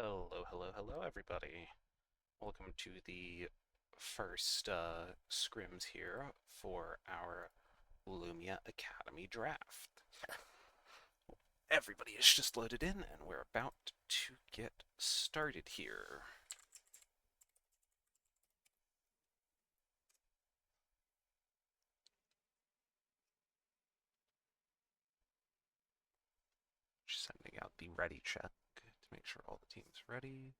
Hello, hello, hello, everybody. Welcome to the first scrims here for our Lumia Academy draft. Everybody is just loaded in, and we're about to get started here. Just sending out the ready check to make sure all the team's ready.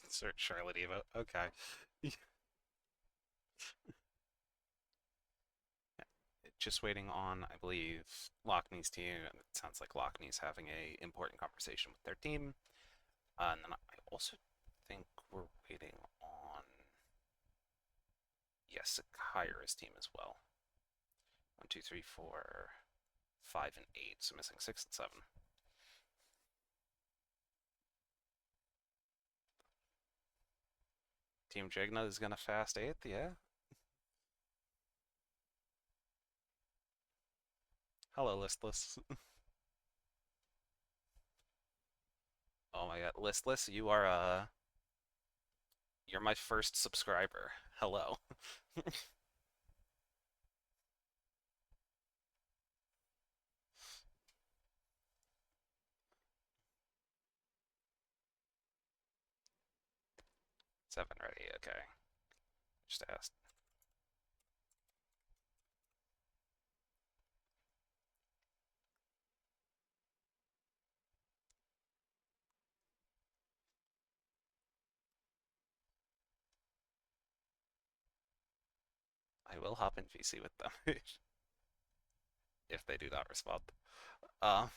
Insert Charlotte Evo. Okay. Just waiting on, I believe, Lockney's team. It sounds like Lockney's having a important conversation with their team. And then I also think we're waiting on, yes, Kyra's team as well. 1, 2, 3, 4, 5, and 8. So missing 6 and 7. Team Jigna is gonna fast 8th, yeah. Hello, Listless. Oh my god, Listless, you're my first subscriber. Hello. 7 ready, okay. Just asked. I will hop in VC with them if they do not respond. Uh,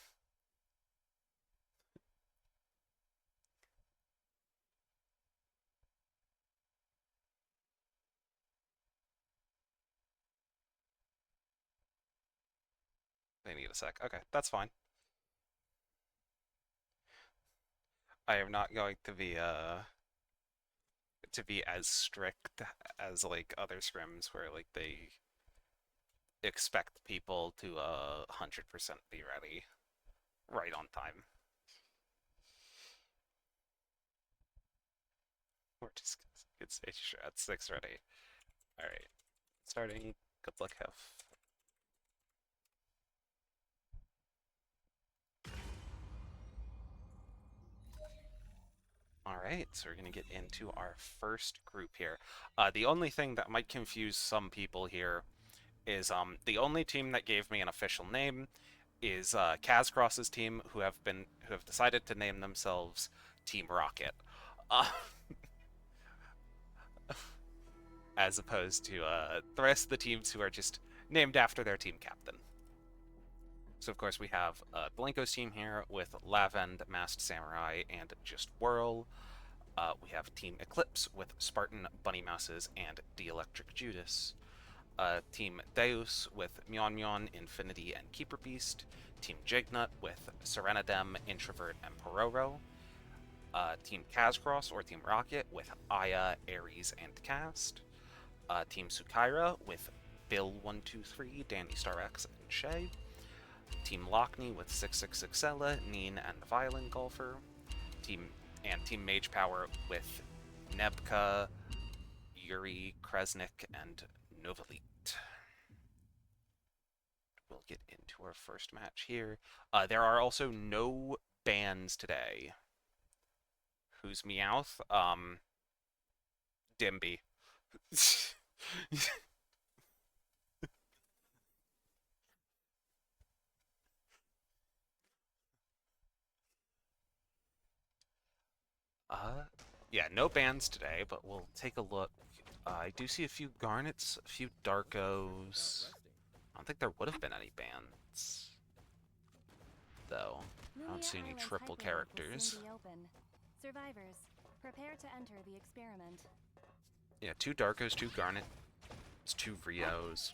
they need a sec. Okay, that's fine. I am not going to be as strict as like other scrims where like they expect people to 100% be ready right on time. We're just gonna get stage shot. 6 ready. Alright. Starting. Good luck, have. Alright, so we're gonna get into our first group here. The only thing that might confuse some people here is the only team that gave me an official name is Kazcross's team, who have decided to name themselves Team Rocket. As opposed to the rest of the teams who are just named after their team captain. So, of course, we have Blanco's team here with Lavend, Masked Samurai, and Just Whirl. We have Team Eclipse with Spartan, Bunny Mouses, and Electric Judas. Team Deus with Myon Myon, Infinity, and Keeper Beast. Team Jignut with Serenadem, Introvert, and Pororo. Team Kazcross or Team Rocket with Aya, Ares, and Cast. Team Sukaira with Bill123, Danny Star X, and Shay. Team Lockney with 666xella, Neen, and the Violin Golfer. Team Mage Power with Nebka, Yuri, Kresnik, and Novalit. We'll get into our first match here. There are also no bans today. Who's Meowth? Dimby. Yeah, no bans today, but we'll take a look. I do see a few Garnets, a few Darkos. I don't think there would have been any bans, though. I don't see any triple characters. Survivors, prepare to enter the experiment. Yeah, 2 Darkos, 2 Garnets, 2 Rios.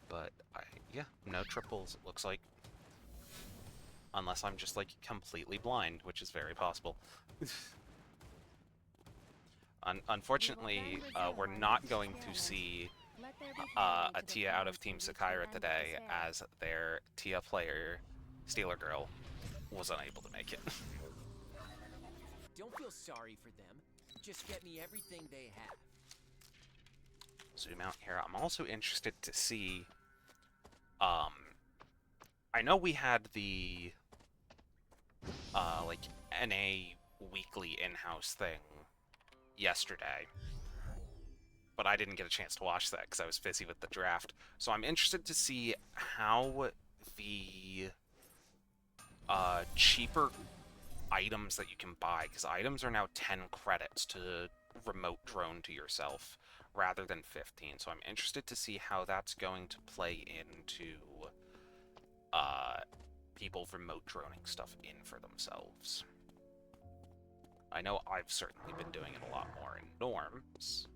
But, yeah, no triples, it looks like. Unless I'm just, like, completely blind, which is very possible. Unfortunately, we're not going to see a Tia out of Team Sukaira today, as their Tia player, Stealer Girl, was unable to make it. Don't feel sorry for them. Just get me everything they have. Zoom out here. I'm also interested to see... I know we had the... like, NA weekly in-house thing yesterday, but I didn't get a chance to watch that because I was busy with the draft. So I'm interested to see how the cheaper items that you can buy, because items are now 10 credits to remote drone to yourself rather than 15. So I'm interested to see how that's going to play into people remote droning stuff in for themselves. I know I've certainly been doing it a lot more in norms.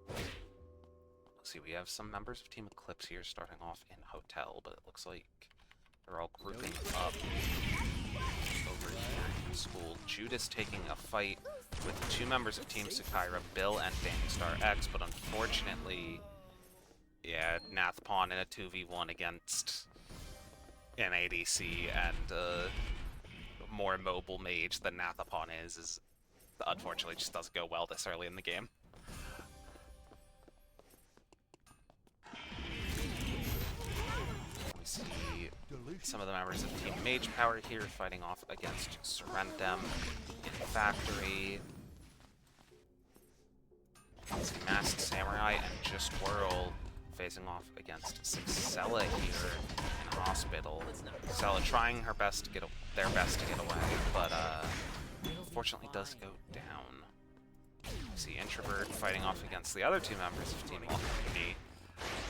Let's see, we have some members of Team Eclipse here starting off in Hotel, but it looks like they're all grouping up over here in School. Judas taking a fight with 2 members of Team Sukaira, Bill and Danny Star X, but unfortunately, yeah, Nathpon in a 2v1 against an ADC and more mobile mage than Nathapon is unfortunately just doesn't go well this early in the game. We see some of the members of Team Mage Power here fighting off against Serenadem in Factory. We see Masked Samurai and Just Whirl facing off against Sixella here in Hospital. Sixella trying her best to get their best to get away, but unfortunately does go down. We see Introvert fighting off against the other 2 members of Team Lockney.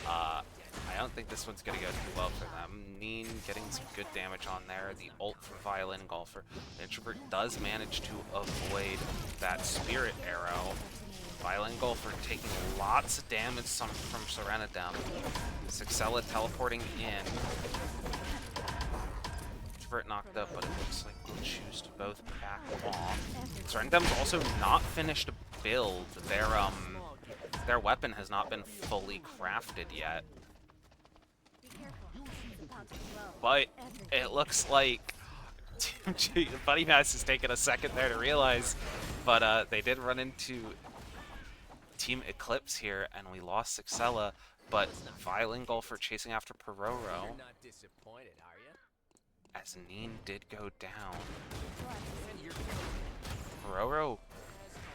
I don't think this one's going to go too well for them. Neen getting some good damage on there. The ult from Violin Golfer. Introvert does manage to avoid that Spirit Arrow. Violin Golfer taking lots of damage from Serenadem. Sixella teleporting in. Introvert knocked up, but it looks like we'll choose to both back off. Serenadem's also not finished a build. Their weapon has not been fully crafted yet. about to blow but everything. it looks like Buddy Mass has taken a second there to realize, but they did run into Team Eclipse here, and we lost Sixella, but Violin Golfer chasing after Pororo, You're not disappointed, are you? as Neen did go down. And you're Pororo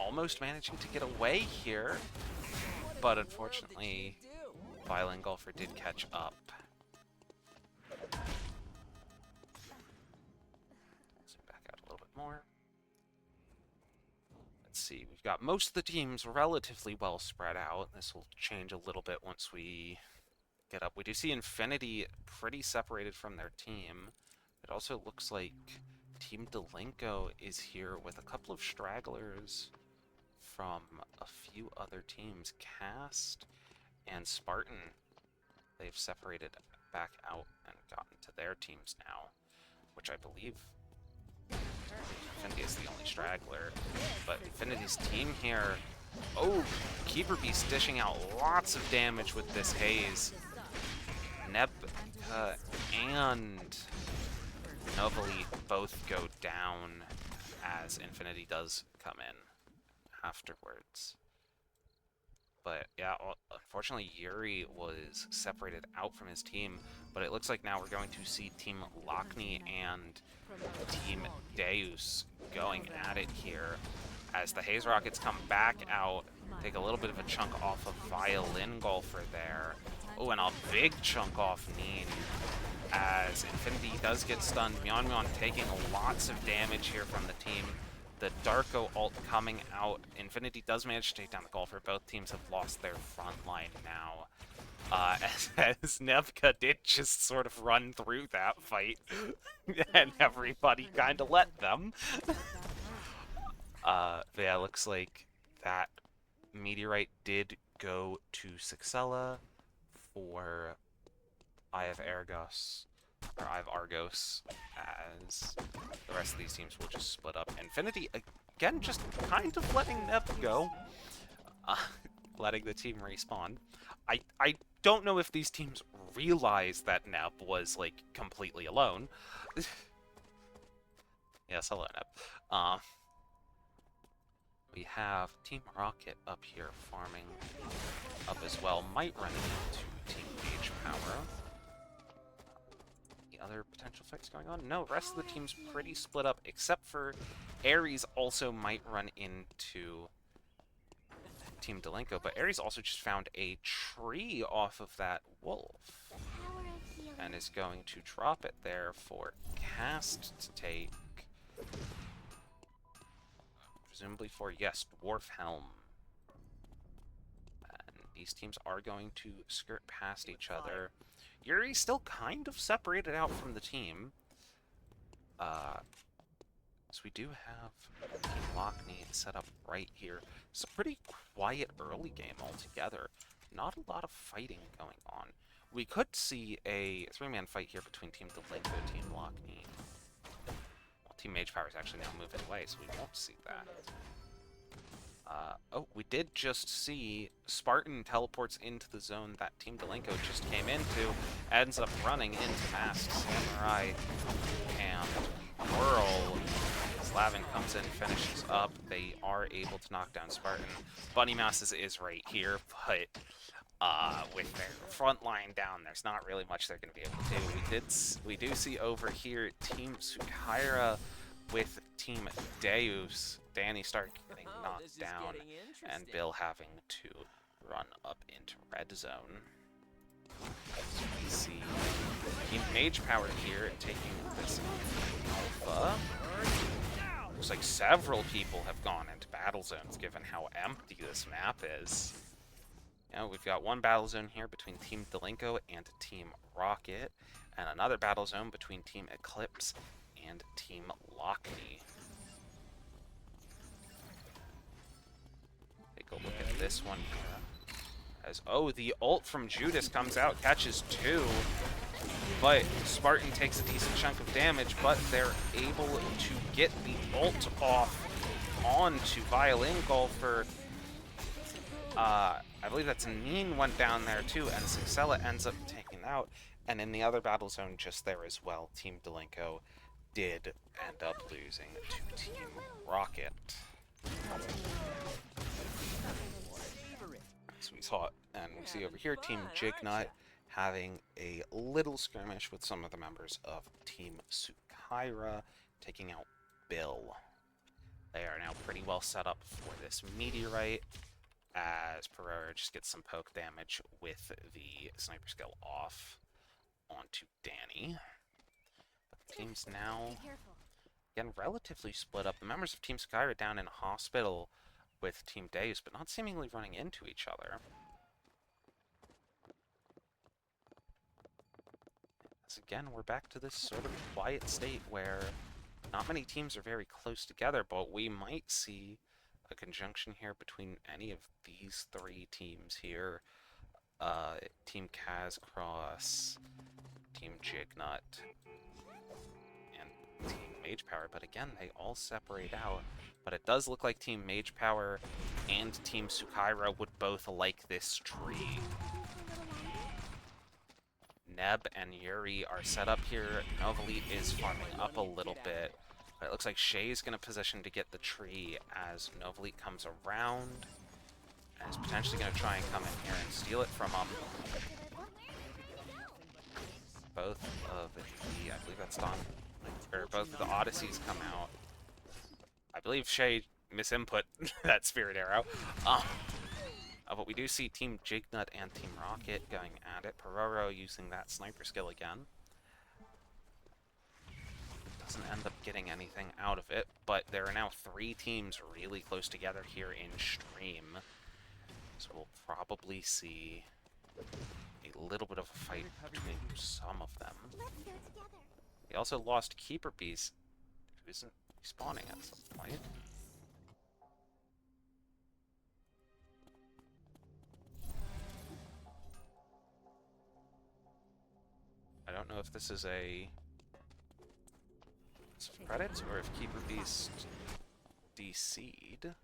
almost managing to get away here, but unfortunately, Violin Golfer did catch up. Zoom back out a little bit more. Let's see, we've got most of the teams relatively well spread out. This will change a little bit once we get up. We do see Infinity pretty separated from their team. It also looks like Team Delinko is here with a couple of stragglers from a few other teams. Cast and Spartan, they've separated back out and gotten to their teams now, which I believe Infinity is the only straggler. But Infinity's team here, oh, Keeper Beast dishing out lots of damage with this haze. Nebka and Novali both go down as Infinity does come in afterwards. But yeah, unfortunately Yuri was separated out from his team, but it looks like now we're going to see Team Lockney and Team Deus going at it here as the Haze Rockets come back out, take a little bit of a chunk off of Violin Golfer there. Oh, and a big chunk off Neen as Infinity does get stunned. Myeonmyeon taking lots of damage here from the team. The Darko ult coming out. Infinity does manage to take down the Golfer. Both teams have lost their front line now. As Nebka did just sort of run through that fight, and everybody kind of let them. But yeah, looks like that Meteorite did go to Sixella for Eye of Argos, as the rest of these teams will just split up. Infinity, again, just kind of letting Neb go, letting the team respawn. I don't know if these teams realized that Neb was, like, completely alone. Yes, hello, Neb. We have Team Rocket up here farming up as well. Might run into Team Mage Power. Any other potential fights going on? No, rest of the team's pretty split up, except for Ares also might run into Team Delinko, but Ares also just found a tree off of that wolf and is going to drop it there for Cast to take. Presumably for, yes, Dwarf Helm. And these teams are going to skirt past each other. Yuri's still kind of separated out from the team. So we do have Team Lockney set up right here. It's a pretty quiet early game altogether. Not a lot of fighting going on. We could see a three-man fight here between Team Delinko and Team Lockney. Well, Team Mage Power is actually now moving away, so we won't see that. Oh, we did just see Spartan teleports into the zone that Team Delinko just came into, ends up running into Masked Samurai, and Whirl. Slavin comes in, finishes up. They are able to knock down Spartan. Bunny Masses is right here, but with their front line down, there's not really much they're going to be able to do. We do see over here Team Sukaira with Team Deus. Danny Stark getting knocked down, and Bill having to run up into red zone. So we see Team Mage Power here taking this alpha. Looks like several people have gone into battle zones, given how empty this map is. You know, we've got one battle zone here between Team Delinko and Team Rocket, and another battle zone between Team Eclipse and Team Lockney. Take a look at this one here. As, oh, the ult from Judas comes out, catches two. But Spartan takes a decent chunk of damage, but they're able to get the ult off onto Violin Golfer. I believe that's Neen went down there too, and Sixella ends up taking out. And in the other battle zone just there as well, Team Delinko did end up losing to Team Rocket. So we saw it, and we see over here Team Jignut having a little skirmish with some of the members of Team Sukaira, taking out Bill. They are now pretty well set up for this meteorite, as Pereira just gets some poke damage with the sniper skill off onto Danny. But the team's now, again, relatively split up. The members of Team Sukaira down in hospital with Team Deus, but not seemingly running into each other. As again, we're back to this sort of quiet state where not many teams are very close together, but we might see a conjunction here between any of these three teams here. Team Kazcross, Team Jignut, and Team Mage Power, but again, they all separate out. But it does look like Team Mage Power and Team Sukaira would both like this tree. Neb and Yuri are set up here. Novalit is farming up a little bit. But it looks like Shay's going to position to get the tree as Novalit comes around. And is potentially going to try and come in here and steal it from him. Both of the, I believe that's Don, or both of the Odysseys come out. I believe Shay misinput that Spirit Arrow. But we do see Team Jignut and Team Rocket going at it. Peroro using that sniper skill again. Doesn't end up getting anything out of it, but there are now three teams really close together here in stream. So we'll probably see a little bit of a fight between some of them. We also lost Keeper Beast, who isn't respawning at some point. I don't know if this is a credits or if Keeper Beast DC'd.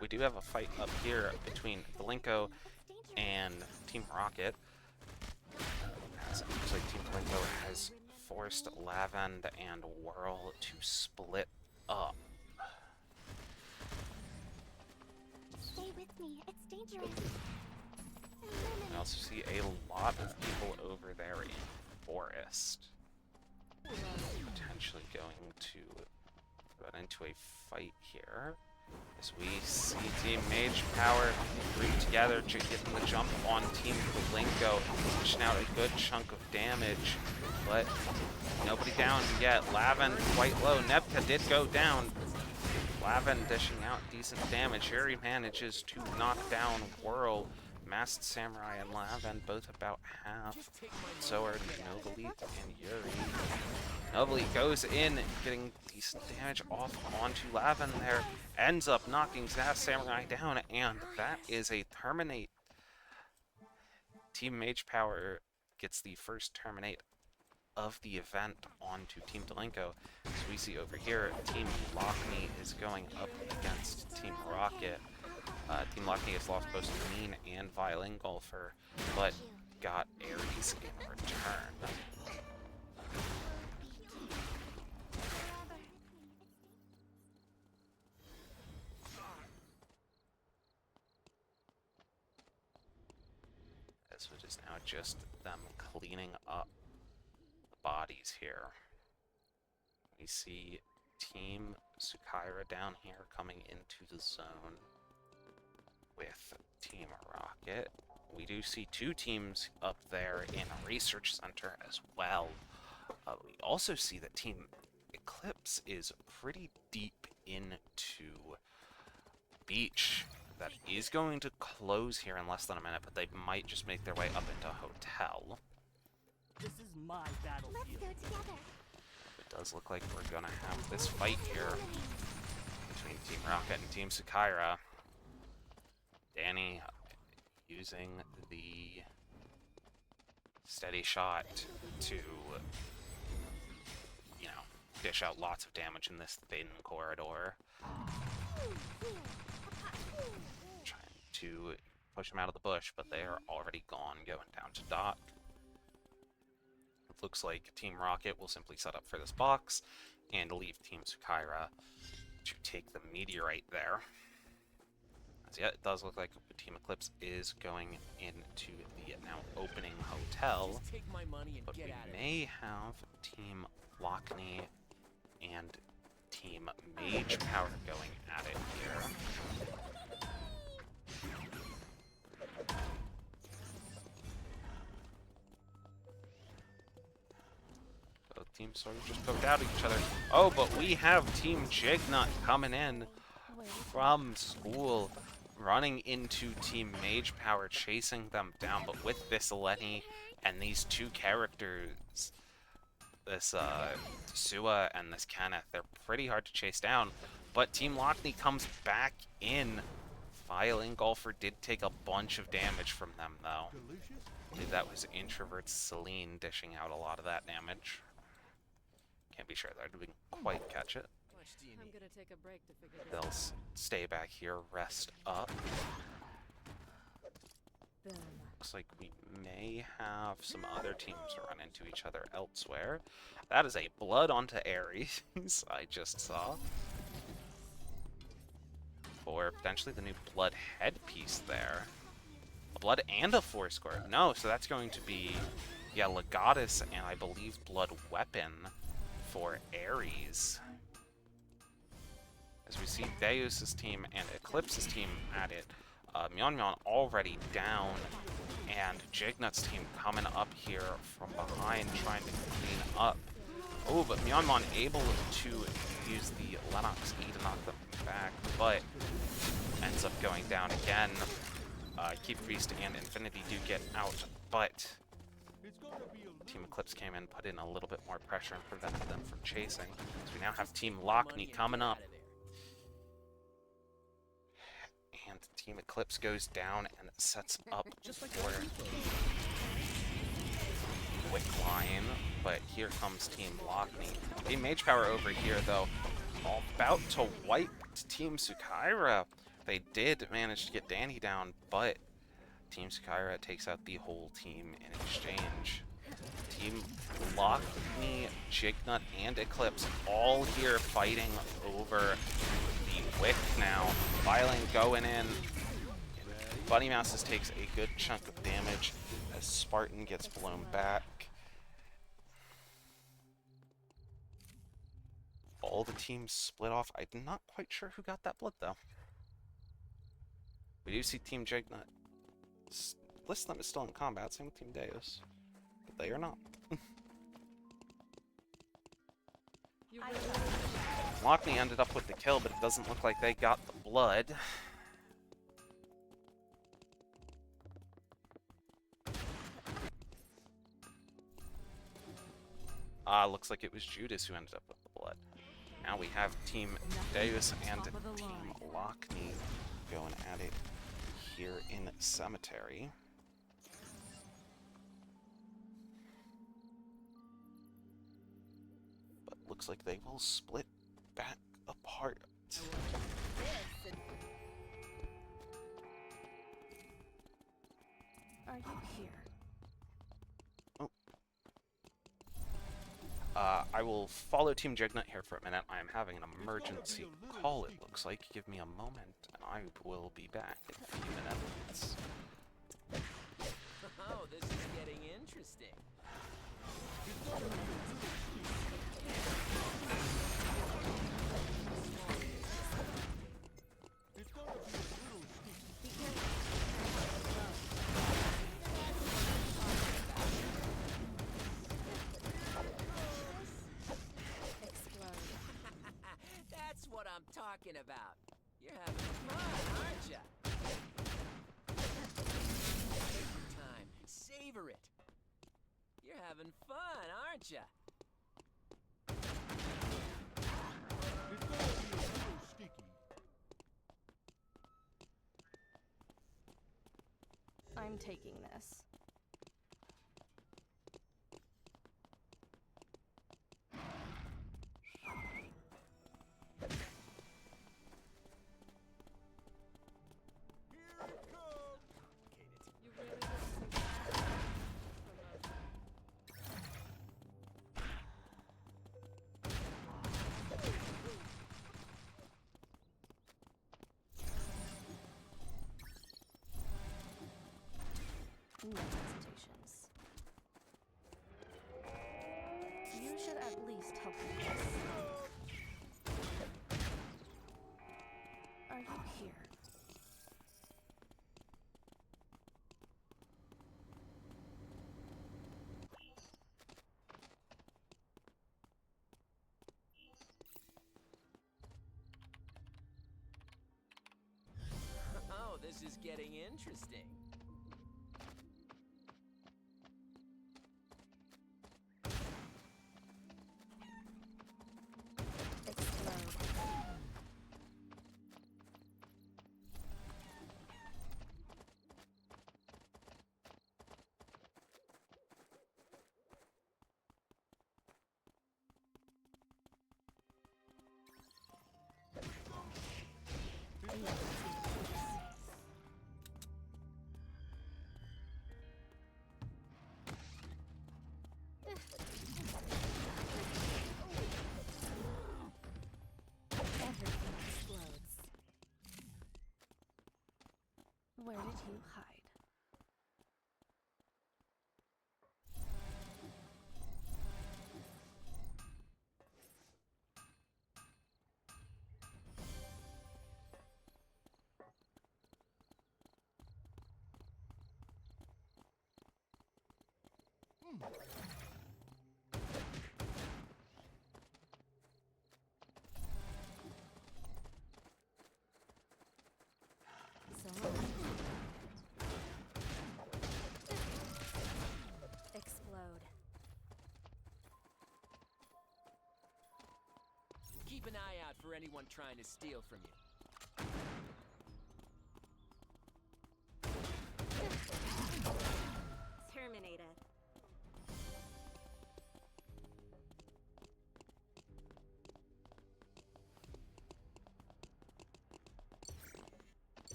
We do have a fight up here between Delinko and Team Rocket. It looks like Team Delinko has forced Lavend and Whirl to split up. Stay with me. It's dangerous. We also see a lot of people over there in Forest. Potentially going to run into a fight here. As we see Team Mage Power group together, getting the jump on Team Delinko, pushing out a good chunk of damage, but nobody down yet. Lavin quite low. Nebka did go down. Lavin dishing out decent damage. Yuri manages to knock down Whirl. Masked Samurai and Lavin both about half. So are Novalit and Yuri. Novalit goes in, getting decent damage off onto Lavin there. Ends up knocking Samurai down, and that is a Terminate. Team Mage Power gets the first Terminate of the event onto Team Delinko. As we see over here, Team Lockney is going up against Team Rocket. Team Lockney has lost both Mean and Violin Golfer, but got Ares in return. So it is now just them cleaning up the bodies here. We see Team Sukaira down here coming into the zone with Team Rocket. We do see two teams up there in a research center as well. We also see that Team Eclipse is pretty deep into Beach. That is going to close here in less than a minute, but they might just make their way up into Hotel. This is my battlefield. Let's go together. It does look like we're gonna have this fight here between Team Rocket and Team Sukaira. Danny using the steady shot to dish out lots of damage in this thin corridor. Trying to push them out of the bush, but they are already gone, going down to dock. It looks like Team Rocket will simply set up for this box and leave Team Sukaira to take the meteorite there. As yet, it does look like Team Eclipse is going into the now opening hotel, Just take my money and but get we out of it. may have Team Lockney and Team Mage Power going at it here. Both teams sort of just poked out at each other. Oh, but we have Team Jignut coming in from school, running into Team Mage Power, chasing them down. But with this Lenny and these two characters, this Sua and this Kenneth, they're pretty hard to chase down. But Team Lockney comes back in. Filing Golfer did take a bunch of damage from them, though. I believe that was Introvert Celine dishing out a lot of that damage. Can't be sure that I didn't quite catch it. How much do you I'm need? gonna take a break to figure this They'll out. stay back here, rest up. Boom. Looks like we may have some other teams run into each other elsewhere. That is a blood onto Ares, I just saw. Or potentially the new blood headpiece there. A blood and a Foursquare. No, so that's going to be, yeah, Legatus and I believe blood weapon for Ares. As we see Deus's team and Eclipse's team at it. Myeonmyeon already down, and Jignut's team coming up here from behind trying to clean up. Oh, but Myeonmyeon able to use the Lennox E to knock them back, but ends up going down again. Keep Beast and Infinity do get out, but Team Eclipse came in, put in a little bit more pressure and prevented them from chasing. So we now have Team Lockney coming up. And Team Eclipse goes down and sets up for Quick Line, but here comes Team Lockney. Team Mage Power over here, though, about to wipe Team Sukaira. They did manage to get Danny down, but Team Sukaira takes out the whole team in exchange. Team Lockney, Jignut, and Eclipse all here fighting over the Wick now. Filing going in. Bunny Mouses takes a good chunk of damage as Spartan gets blown back. All the teams split off. I'm not quite sure who got that blood, though. We do see Team Jignut. List them is still in combat, same with Team Deus. But they are not. Lockney ended up with the kill, but it doesn't look like they got the blood. Looks like it was Judas who ended up with the blood. Now we have Team Deus and Team Lockney going at it here in Cemetery. But looks like they will split back apart. Are you here? I will follow Team Jignut here for a minute. I am having an emergency call, it looks like. Give me a moment, and I will be back in a few minutes. Oh, this is getting interesting. That's what I'm talking about. You're having fun, aren't ya? Take your time. Savor it. You're having fun, aren't ya? I'm taking this. No hesitations. You should at least help me guess. Are you here? Oh, this is getting interesting. Explode. Everything explodes. Where did you hide? So explode. Keep an eye out for anyone trying to steal from you. Terminated.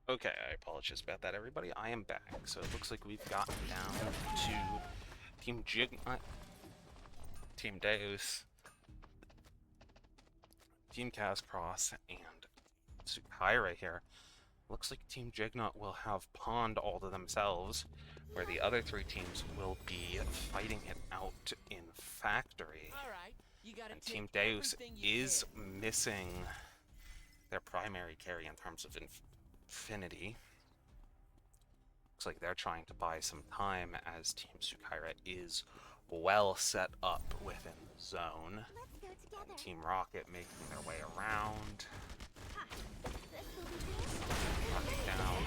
Okay, I apologize about that, everybody. I am back. So it looks like we've gotten down to Team Team Deus, Team Cascross, and Sukaira here. Looks like Team Jignut will have pawned all to themselves, where the other three teams will be fighting it out in Factory. All right, you gotta And take Team Deus everything you is can. missing their primary carry in terms of Infinity. Looks like they're trying to buy some time as Team Sukaira is well set up within the zone. Let's go together. And Team Rocket making their way around. Rocket down.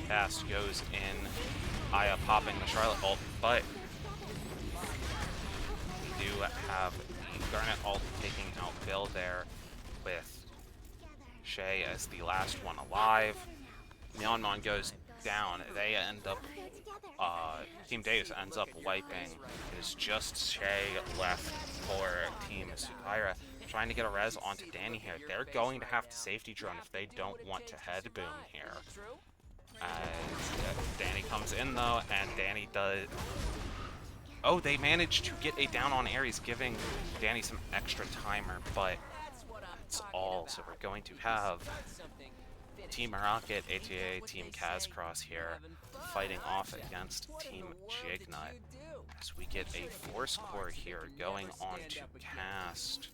Cast goes in. Aya popping the Charlotte ult, but we do have the Garnet ult taking out Bill there with Shay as the last one alive. Myeonmon goes down. They end up, Team Deus ends up wiping. It is just Shay left for Team Sukaira. Trying to get a res onto Danny here. They're going to have to safety drone if they don't want to head boom here. As Danny comes in though, and Danny does... Oh, they managed to get a down on Ares, giving Danny some extra timer, but that's all. So we're going to have Team Rocket, ATA, Team Cascross here fighting off against Team Jignut. As we get a Force Core here going on to cast,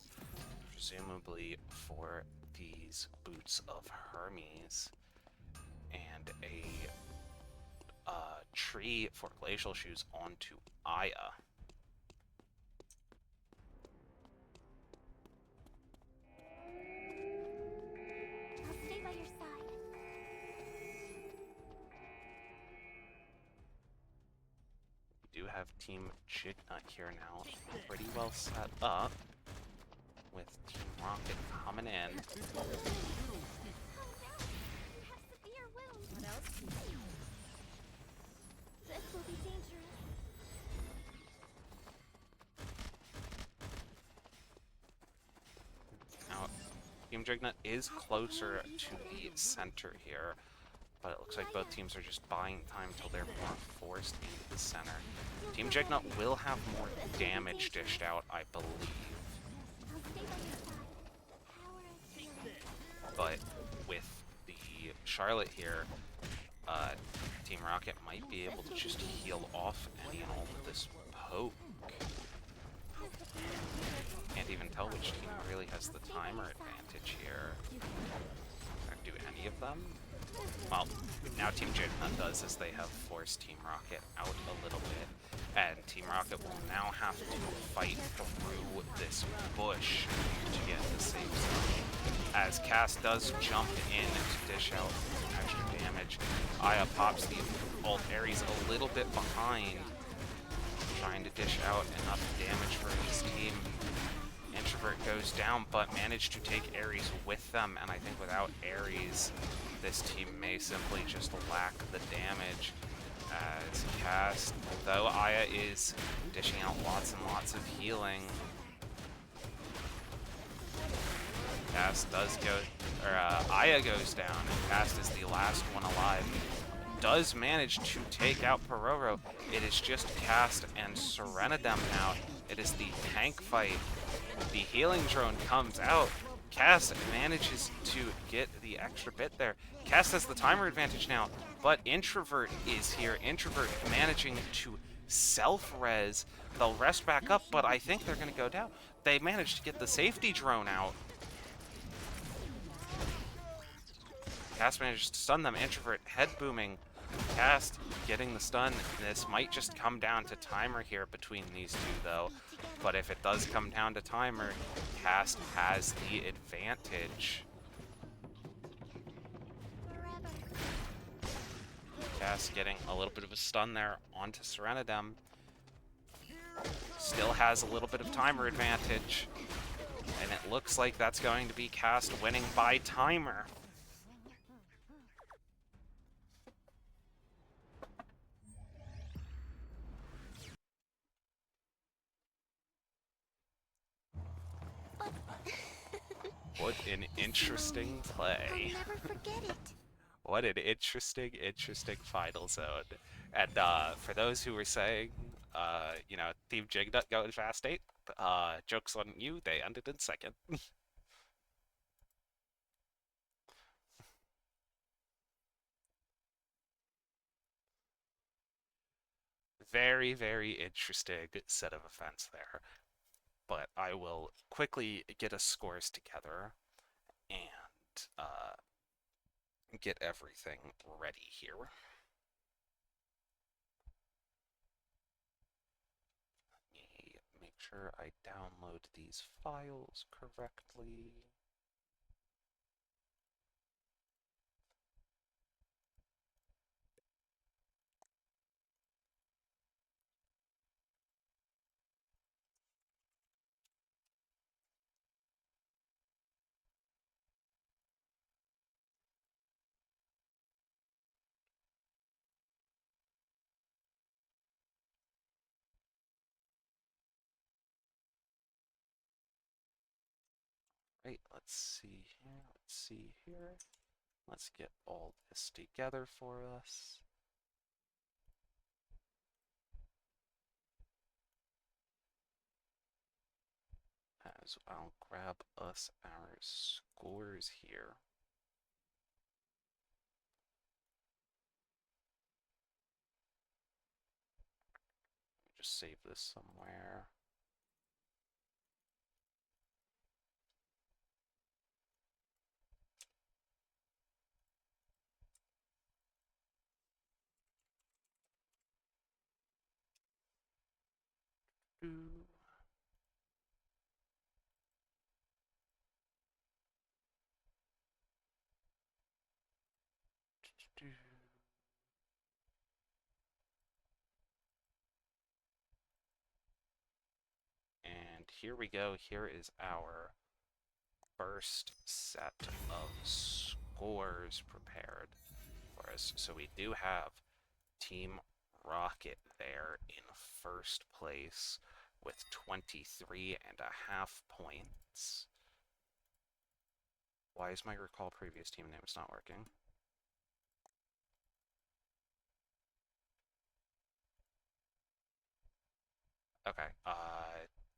presumably for these Boots of Hermes, and a tree for Glacial Shoes onto Aya. I'll stay by your side. We do have Team Jignut here now, pretty well set up, with Team Rocket coming in. Oh no! You have severe wounds. What else can you do? This will be dangerous. Now, Team Jignut is closer to the center here, but it looks like both teams are just buying time until they're more forced into the center. Team Jignut will have more damage dished out, I believe. I'll stay by your but with the Charlotte here, uh, Team Rocket might be able to just heal off any and all of this poke. Can't even tell which team really has the timer advantage here. Or do any of them? Well, now Team Jigna does, as they have forced Team Rocket out a little bit. And Team Rocket will now have to fight through this bush to get the safe zone. As Cass does jump in to dish out some extra damage, Aya pops the ult. Ares a little bit behind, trying to dish out enough damage for his team. Introvert goes down, but managed to take Ares with them, and I think without Ares, this team may simply just lack the damage. As Cass, although Aya is dishing out lots and lots of healing, Cass does go, or Aya goes down, and Cass is the last one alive. Does manage to take out Pororo. It is just Cass and Serenadem now. It is the tank fight. The healing drone comes out. Cass manages to get the extra bit there. Cass has the timer advantage now, but Introvert is here. Introvert managing to self-res. They'll rest back up, but I think they're going to go down. They managed to get the safety drone out. Cass managed to stun them. Introvert head booming. Cass getting the stun. This might just come down to timer here between these two, though. But if it does come down to timer, Cass has the advantage. Cass getting a little bit of a stun there onto Serenadem. Still has a little bit of timer advantage. And it looks like that's going to be Cass winning by timer. What an interesting play. I'll never forget it. What an interesting final zone. And for those who were saying, you know, Team Jignut going fast 8, joke's on you, they ended in second. Very, very interesting set of events there. But I will quickly get us scores together and get everything ready here. Let me make sure I download these files correctly. Right, let's see here. Let's get all this together for us. As I'll grab us our scores here. Let me just save this somewhere. And here we go. Here is our first set of scores prepared for us. So we do have Team Rocket there in first place with 23.5 points. Why is my recall previous team name not working? Okay,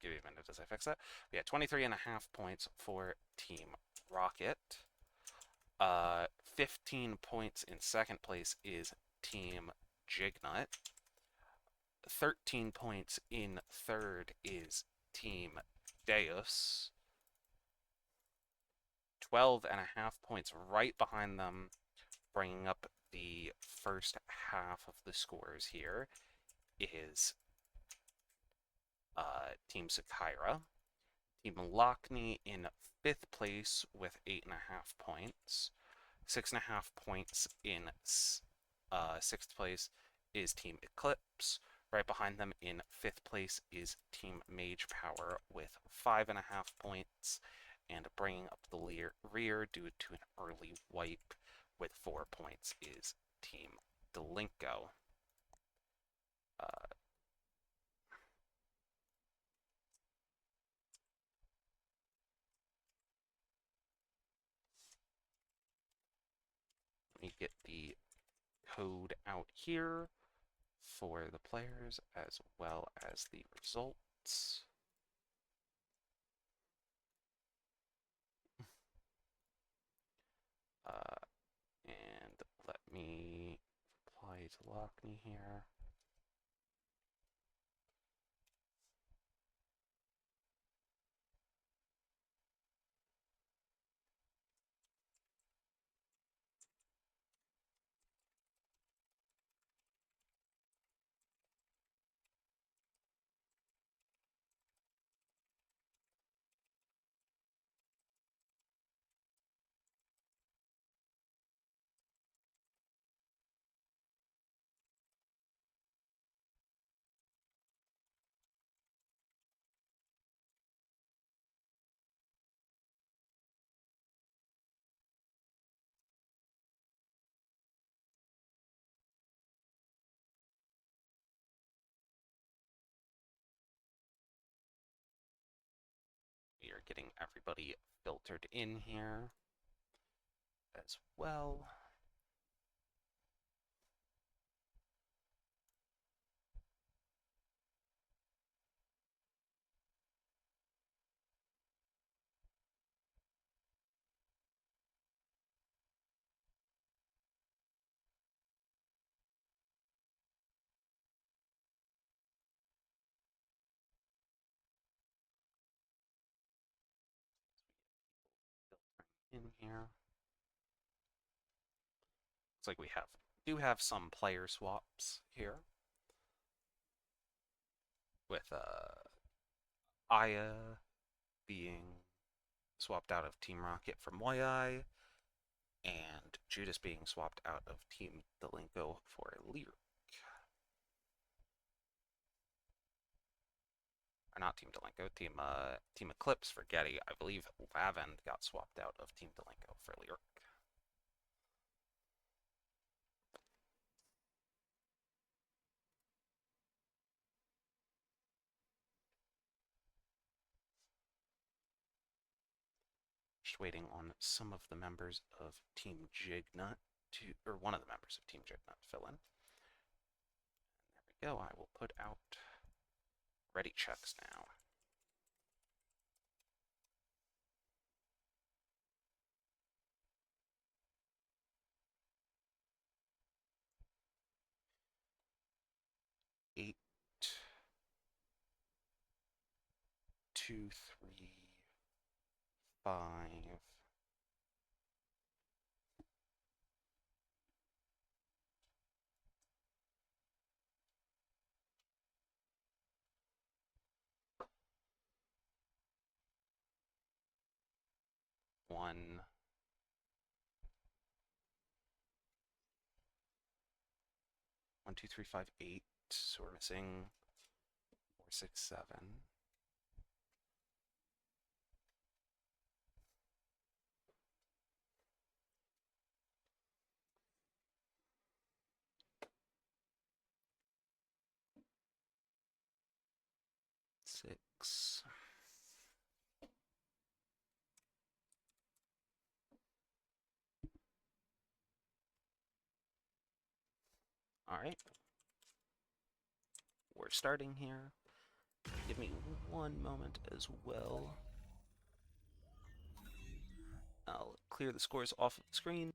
give me a minute as I fix that. We had 23.5 points for Team Rocket. 15 points in second place is Team Jignut. 13 points in third is Team Deus. 12.5 points right behind them, bringing up the first half of the scores here, is Team Sakaira. Team Lockney in 5th place with 8.5 points. 6.5 points in 6th place is Team Eclipse. Right behind them in 5th place is Team Mage Power with 5.5 points. And bringing up the rear due to an early wipe with 4 points is Team Delinko. Let me get the code out here for the players as well as the results. And let me reply to Lockney here. We are getting everybody filtered in here as well. In here. Looks like we do have some player swaps here. With Aya being swapped out of Team Rocket for Moyai, and Judas being swapped out of Team Delinko for Lyric. Or not Team Delinko, Team Eclipse for Getty. I believe Lavend got swapped out of Team Delinko for Lyric. Just waiting on some of the members of Team Jignut or one of the members of Team Jignut to fill in. There we go. I will put out ready checks now. Eight, 2, 3, 5. One, 1, 2, 3, 5, 8. So we're missing 4, 6, 7. Six. All right. We're starting here. Give me one moment as well. I'll clear the scores off of the screen.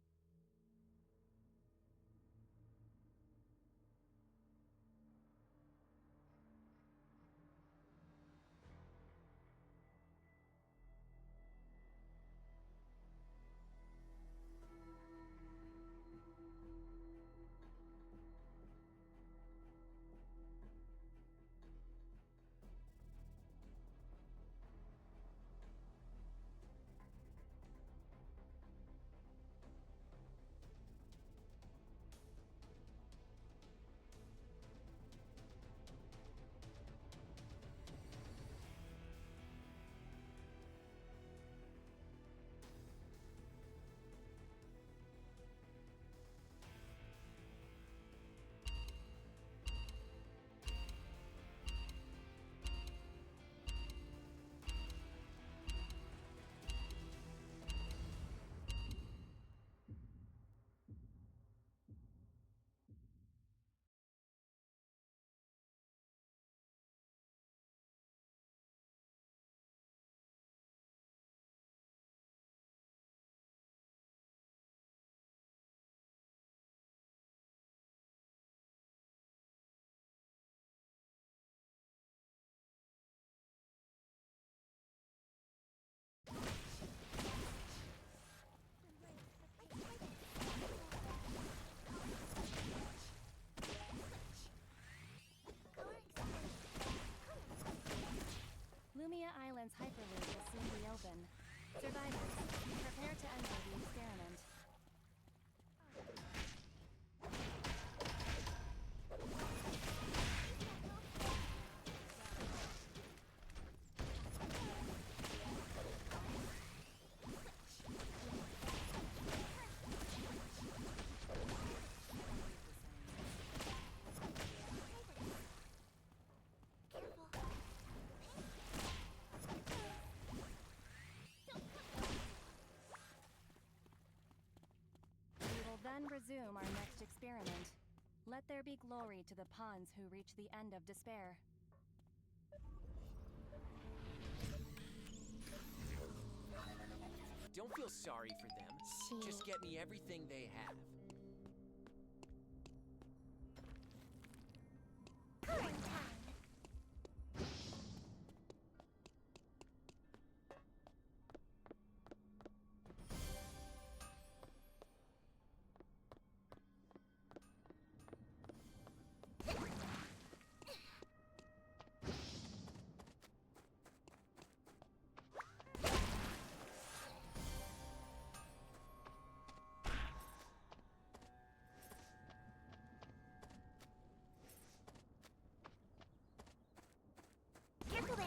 Lumia Island's hyperloop will soon be open. Survivors, prepare to enter the experiment. We will then resume our next experiment. Let there be glory to the pawns who reach the end of despair. Don't feel sorry for them. Just get me everything they have. Careful there!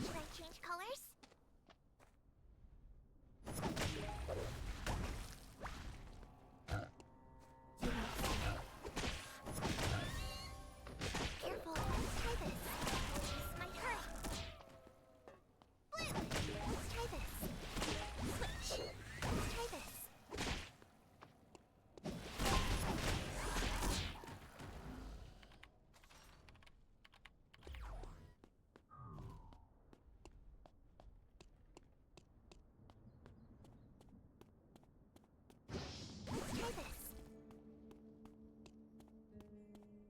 Should I change colors? Careful, let's try this. This might hurt. Blue, let's try this. Switch, let's try this. Let's try this.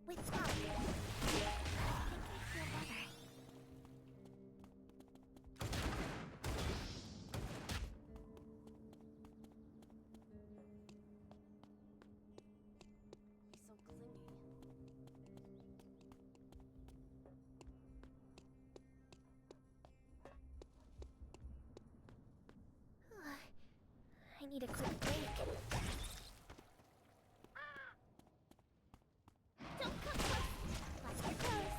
With power. I think I feel better. He's so clingy. I need a quick break. Don't come close! Watch your toes!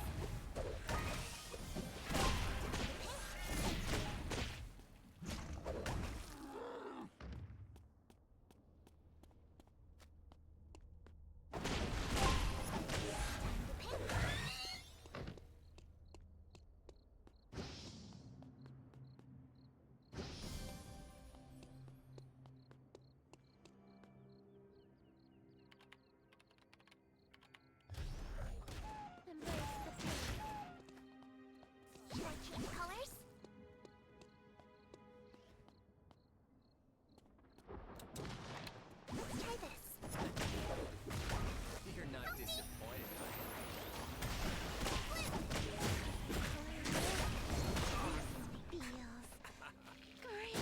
Colors? Let's try this. You're not disappointed, Feels great.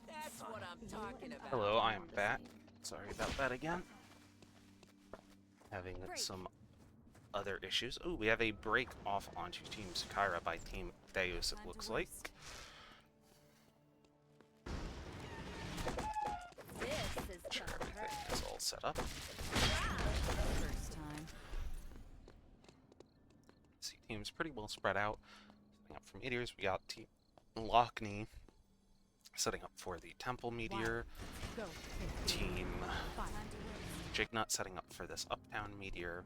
That's what I'm talking about. Hello, I am back. Sorry about that again. Having some other issues. Oh, we have a break off onto Team Sakaira by Team Deus, it looks like. This is Sure, gonna everything hurt. is all set up. First time. See, team's pretty well spread out. Setting up for meteors, we got Team Lockney setting up for the Temple Meteor. Go. Team Fine. Jignut setting up for this Uptown Meteor.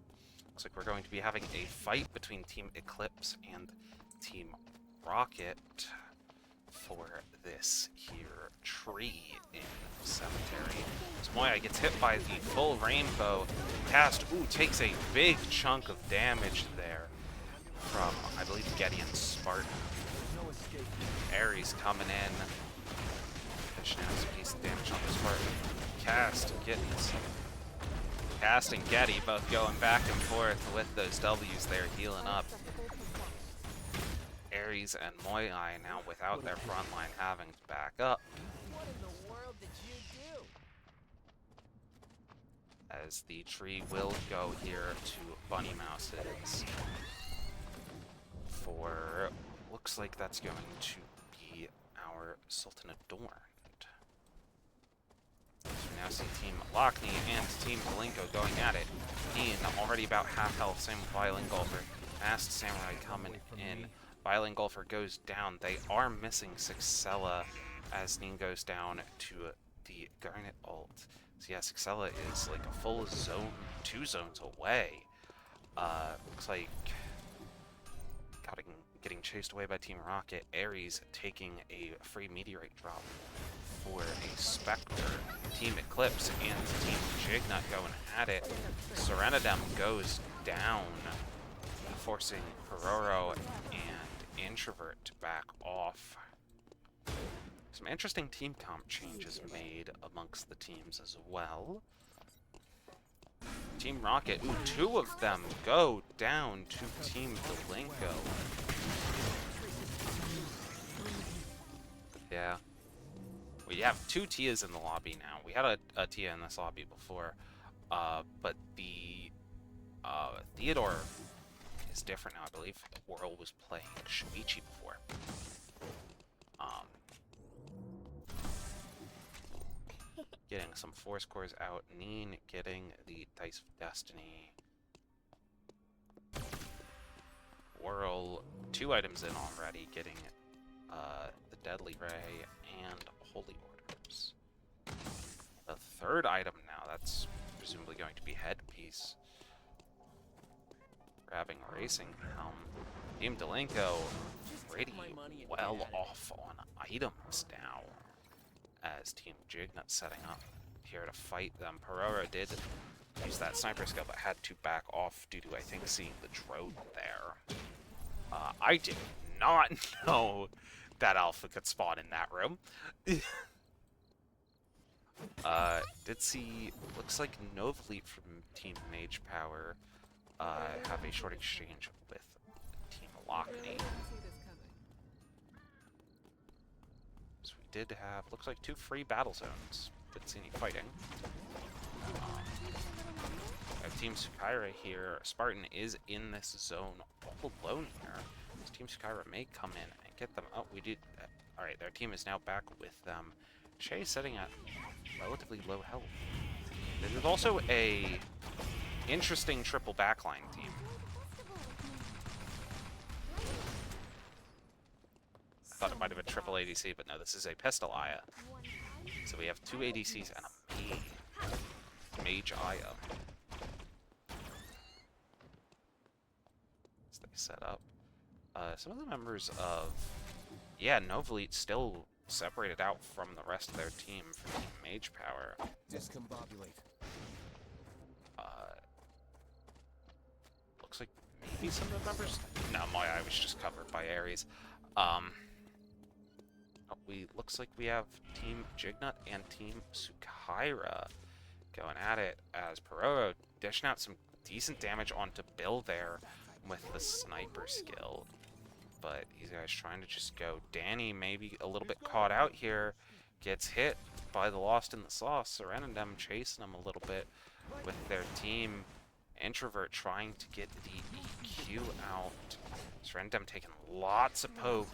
Looks like we're going to be having a fight between Team Eclipse and Team Rocket for this here tree in Cemetery. So Moya gets hit by the full rainbow cast. Ooh, takes a big chunk of damage there from, I believe, Getty and Spartan. Ares coming in. Fishing out some decent damage on the Spartan. Cast and Getty both going back and forth with those W's there, healing up. Ares and Moyai now without their front line having to back up, What in the world did you do? as the tree will go here to Bunny Mouse's for, looks like that's going to be our Sultan Adorned. So we now see Team Lockney and Team Malenko going at it. Dean already about half health, same with Violin Golfer. Masked Samurai coming in. Violin Golfer goes down. They are missing Sixella as Neen goes down to the Garnet ult. So yeah, Sixella is like a full zone, 2 zones away. Looks like getting chased away by Team Rocket. Ares taking a free meteorite drop for a Spectre. Team Eclipse and Team Jignut going at it. Serenadem goes down, forcing Peroro and Introvert to back off. Some interesting team comp changes made amongst the teams as well. Team Rocket, ooh, 2 of them go down to Team Delinko. Yeah. We have 2 Tias in the lobby now. We had a Tia in this lobby before, but the Theodore is different now, I believe. Whirl was playing Shuichi before. Getting some force cores out. Neen getting the Dice of Destiny. Whirl, 2 items in already, getting the Deadly Ray and Holy Orders. The 3rd item now, that's presumably going to be Headpiece. Grabbing Racing Helm. Team Delinko pretty well off on items now, as Team Jignut setting up here to fight them. Perora did use that sniper skill, but had to back off due to, I think, seeing the drone there. I did not know that Alpha could spawn in that room. Did see, looks like Novleet from Team Mage Power have a short exchange with Team Lockney. So we did have, looks like 2 free battle zones. Didn't see any fighting. We have Team Sakaira here. Spartan is in this zone all alone here. So Team Sakaira may come in and get them. Oh, we did. Alright, their team is now back with them. Shay setting at relatively low health. There's also a interesting triple backline team. I thought it might have been triple ADC, but no, this is a Pistol Aya. So we have 2 ADCs and a Mage Aya. As they set up. Some of the members of... Yeah, Novleet still separated out from the rest of their team for Team Mage Power. Discombobulate. Looks like maybe some of the members. No, my eye was just covered by Ares. Looks like we have Team Jignut and Team Sukaira going at it as Peroro dishing out some decent damage onto Bill there with the sniper skill. But these guys trying to just go. Danny maybe a little bit caught out here. Gets hit by the Lost in the Sauce. Serenadem chasing him a little bit with their team. Introvert trying to get the EQ out. Serenadem taking lots of poke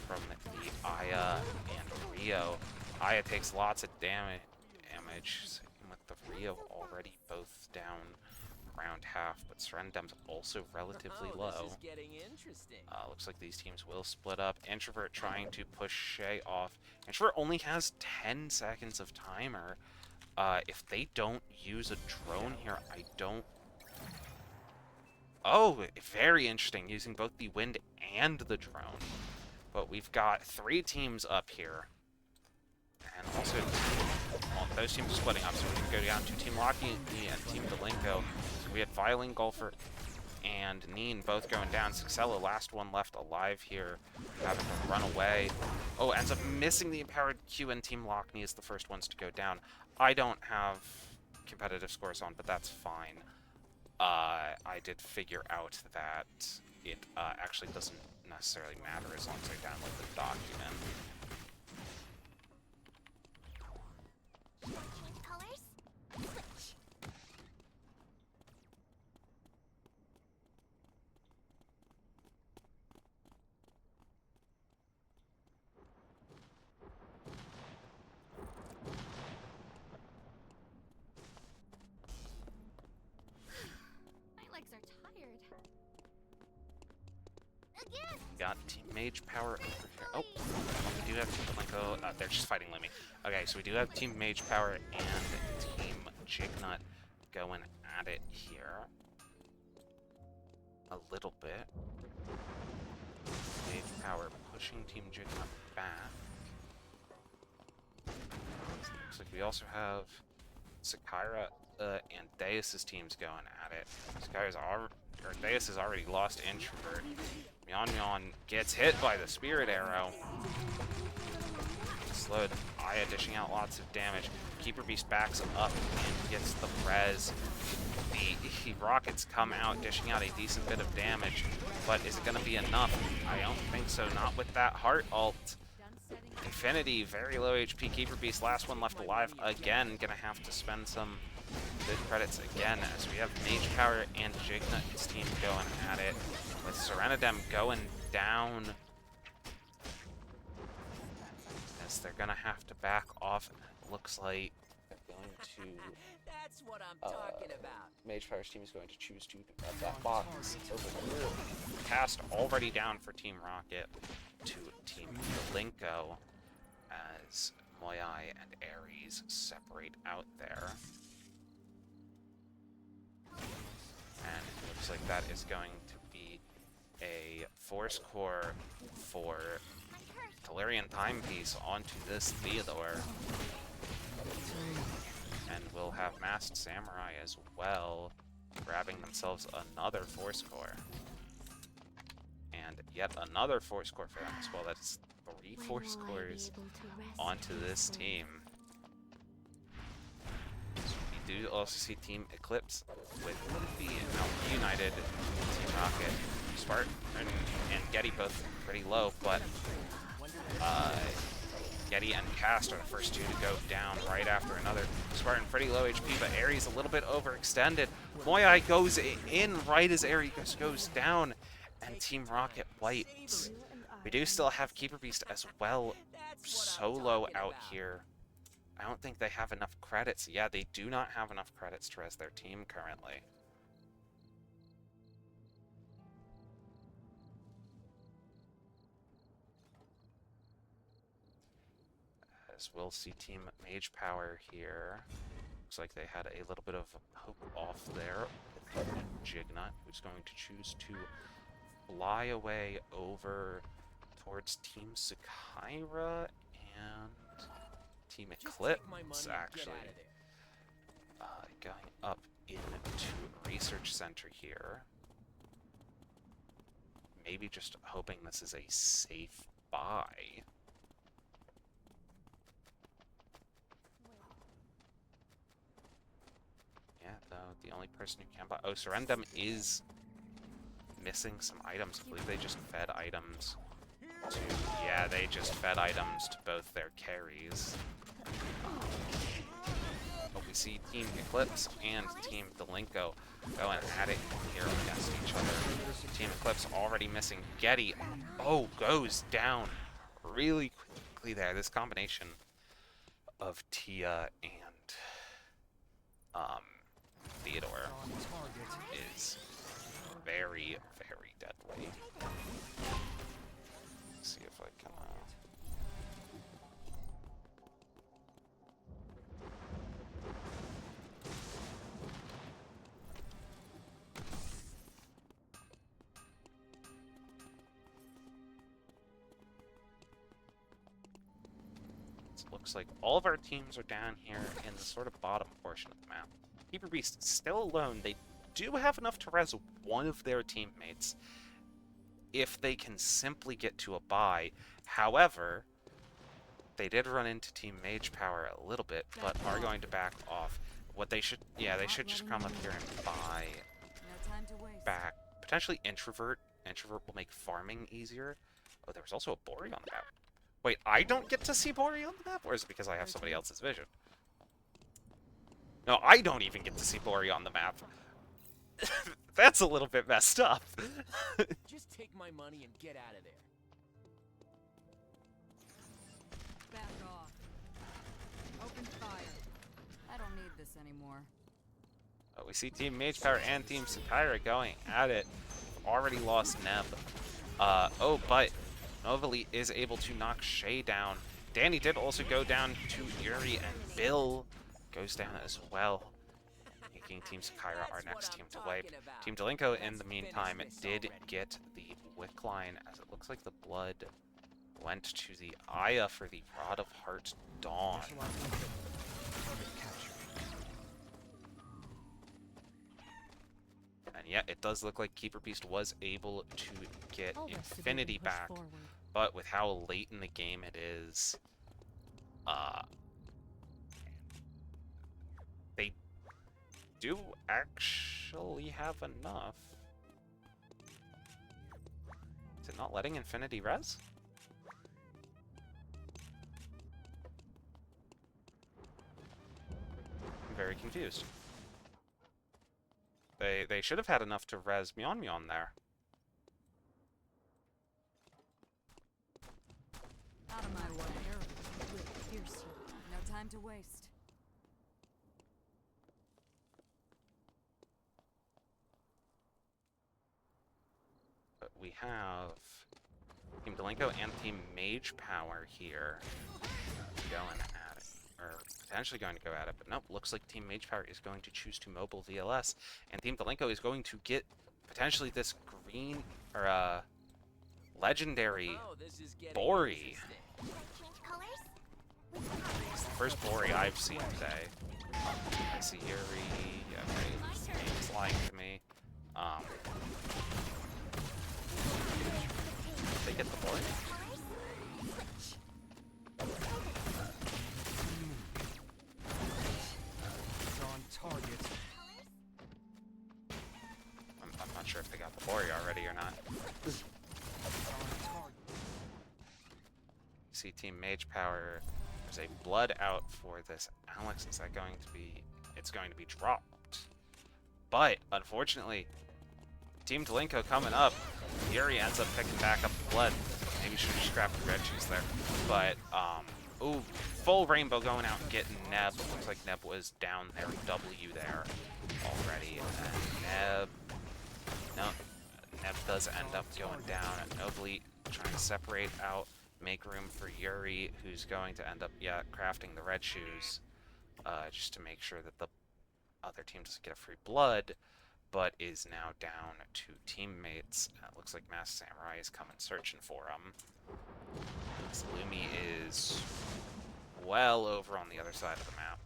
from the Aya and Rio. Aya takes lots of damage. With the Rio already both down around half, but Serenadem's also relatively low. This is getting interesting. Looks like these teams will split up. Introvert trying to push Shay off. Introvert only has 10 seconds of timer. If they don't use a drone here, I don't... Oh, very interesting, using both the wind and the drone. But we've got 3 teams up here. And also, well, those teams are splitting up, so we're going to go down to Team Locky and Team Delinko. So we had Violin, Golfer, and Neen both going down. Suxella, last one left alive here, having to run away. Oh, ends up missing the Empowered Q, and Team Lockney is the first ones to go down. I don't have competitive scores on, but that's fine. I did figure out that it actually doesn't necessarily matter as long as I download the document. Change colors. Switch. My legs are tired. Again. Got Team Mage Power over here. Oh, we do have Team Delinko. They're just fighting Lumia. Okay, so we do have Team Mage Power and Team Jignut going at it here. A little bit. Mage Power pushing Team Jignut back. Looks like we also have Sakira and Deus' teams going at it. Deus has already lost Introvert. Myeon gets hit by the Spirit Arrow. Slowed. Aya dishing out lots of damage. Keeper Beast backs up and gets the res. The rockets come out, dishing out a decent bit of damage. But is it going to be enough? I don't think so. Not with that heart ult. Infinity, very low HP. Keeper Beast, last one left alive. Again, going to have to spend some good credits again as we have Mage Power and Jignut's team going at it. With Serenadem going down. As they're going to have to back off. It looks like they're going to... That's what I'm talking about. Mage Power's team is going to choose to grab that box over here. Cast already down for Team Rocket to Team Delinko as Moyai and Ares separate out there. And it looks like that is going to be a Force Core for Talarian Timepiece onto this Theodore. And we'll have Masked Samurai as well, grabbing themselves another Force Core. And yet another Force Core for them as well. That's 3 Force Cores onto this team. We do also see Team Eclipse with the United Team Rocket. Spartan and Getty both pretty low, but Getty and Cast are the first 2 to go down right after another. Spartan pretty low HP, but Ares a little bit overextended. Moyai goes in right as Ares goes down, and Team Rocket wipes. We do still have Keeper Beast as well, solo out here. I don't think they have enough credits. Yeah, they do not have enough credits to res their team currently. As we'll see Team Mage Power here. Looks like they had a little bit of hope off there with Jignut, who's going to choose to fly away over towards Team Sakira and Team Eclipse, actually. Going up into Research Center here. maybe just hoping this is a safe buy. Yeah, though, the only person who can buy... Oh, Surrendum is missing some items. I believe they just fed items to... Yeah, they just fed items to both their carries. But we see Team Eclipse and Team Delinko going at it here against each other. Team Eclipse already missing Getty. Oh, goes down really quickly there. This combination of Tia and Theodore is very, very deadly. Let's see if I can... Looks like all of our teams are down here in the sort of bottom portion of the map. Keeper Beast still alone. They do have enough to res one of their teammates if they can simply get to a buy. However, they did run into Team Mage Power a little bit, but are going to back off. What they should, yeah, they should just come up here and buy back. Potentially Introvert. Introvert will make farming easier. Oh, there was also a Bori on the map. Wait, I don't get to see Bori on the map? Or is it because I have somebody else's vision? No, I don't even get to see Bori on the map. That's a little bit messed up. Just take my money and get out of there. Back off. Open fire. I don't need this anymore. Oh, we see Team Mage Power and Team Sakira going at it. Already lost Neb. Oh, but Novalee is able to knock Shay down. Danny did also go down to Yuri, and Bill goes down as well, making Team Sakira our next team to wipe. Team Delinko, in the meantime, did get the Wick line, as it looks like the blood went to the Aya for the Rod of Heart Dawn. And yeah, it does look like Keeper Beast was able to get Infinity back, but with how late in the game it is, they do actually have enough. Is it not letting Infinity res? I'm very confused. They should have had enough to res Myeon there. Out of my way. Pierce you. No time to waste. But we have Team Delinko and Team Mage Power here going at it. Or potentially going to go at it, but nope, looks like Team Mage Power is going to choose to mobile VLS, and Team Delinko is going to get potentially this green, or legendary Bori. Change colors? It's the first Bori I've seen today. I see Yuri, okay, his name's lying to me. Did they get the Bori? Target. I'm not sure if they got the Bori already or not. See Team Mage Power. There's a blood out for this Alex. Is that going to be... It's going to be dropped. But, unfortunately, Team Delinko coming up. Yuri ends up picking back up the blood. Maybe should have scrapped the red shoes there. But, ooh, full rainbow going out and getting Neb. Looks like Neb was down there, W there already. And Neb does end up going down. And Novalee trying to separate out, make room for Yuri, who's going to end up, yeah, crafting the red shoes, just to make sure that the other team doesn't get a free blood, but is now down to teammates. Looks like Masked Samurai is coming searching for him. Lumia is well over on the other side of the map.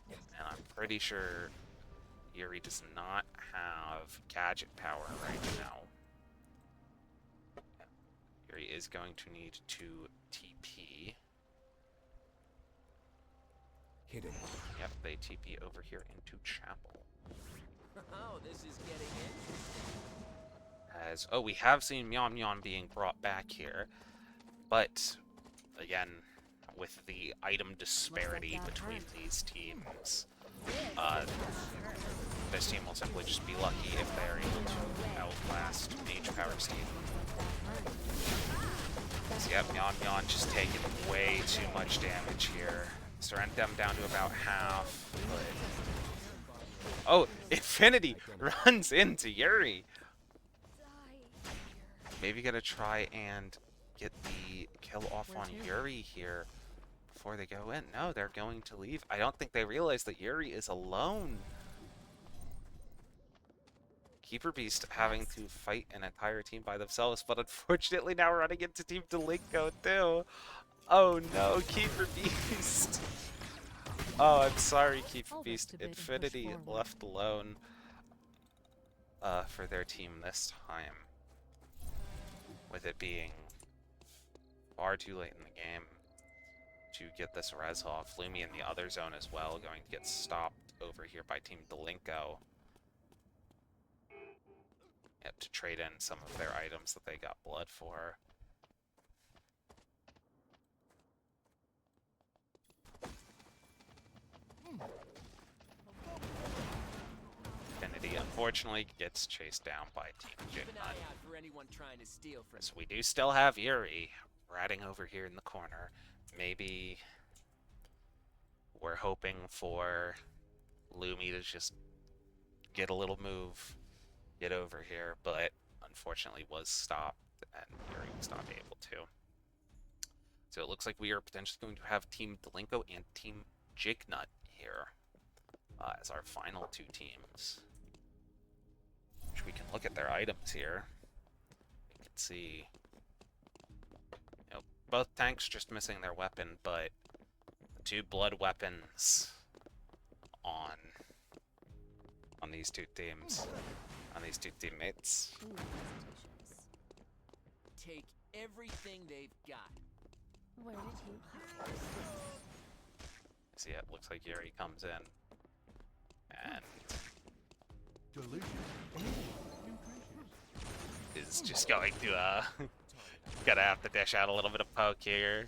And I'm pretty sure Yuri does not have gadget power right now. Yuri is going to need to TP. Hitting. Yep, they TP over here into Chapel. Oh, this is getting interesting. As, oh, we have seen Myon Myon being brought back here, but again, with the item disparity between these teams, this team will simply just be lucky if they are able to outlast Mage Power's team. So yep, Myon Myon just taking way too much damage here. Surrender them down to about half, but... Oh, Infinity runs into Yuri! Maybe gonna try and get the kill off on Yuri here before they go in. No, they're going to leave. I don't think they realize that Yuri is alone. Keeper Beast having to fight an entire team by themselves, but unfortunately now we're running into Team Delinko too. Oh no, Keeper Beast. Oh, I'm sorry, Keeper Beast. Infinity left alone for their team this time. With it being far too late in the game to get this res off. Lumia in the other zone as well, going to get stopped over here by Team Delinko. Yep, to trade in some of their items that they got blood for. Infinity unfortunately gets chased down by Team Keep an Jignut. eye out for anyone trying to steal from So we do still have Yuri ratting over here in the corner. Maybe we're hoping for Lumi to just get a little move, get over here, but unfortunately was stopped, and Yuri was not able to. So it looks like we are potentially going to have Team Delinko and Team Jignut here as our final two teams. Which we can look at their items here. We can see, you know, both tanks just missing their weapon, but the two blood weapons on these two teams, on these two teammates. Take everything they've got. Where did you hide? See, it looks like Yuri comes in, and is just going to, gonna have to dish out a little bit of poke here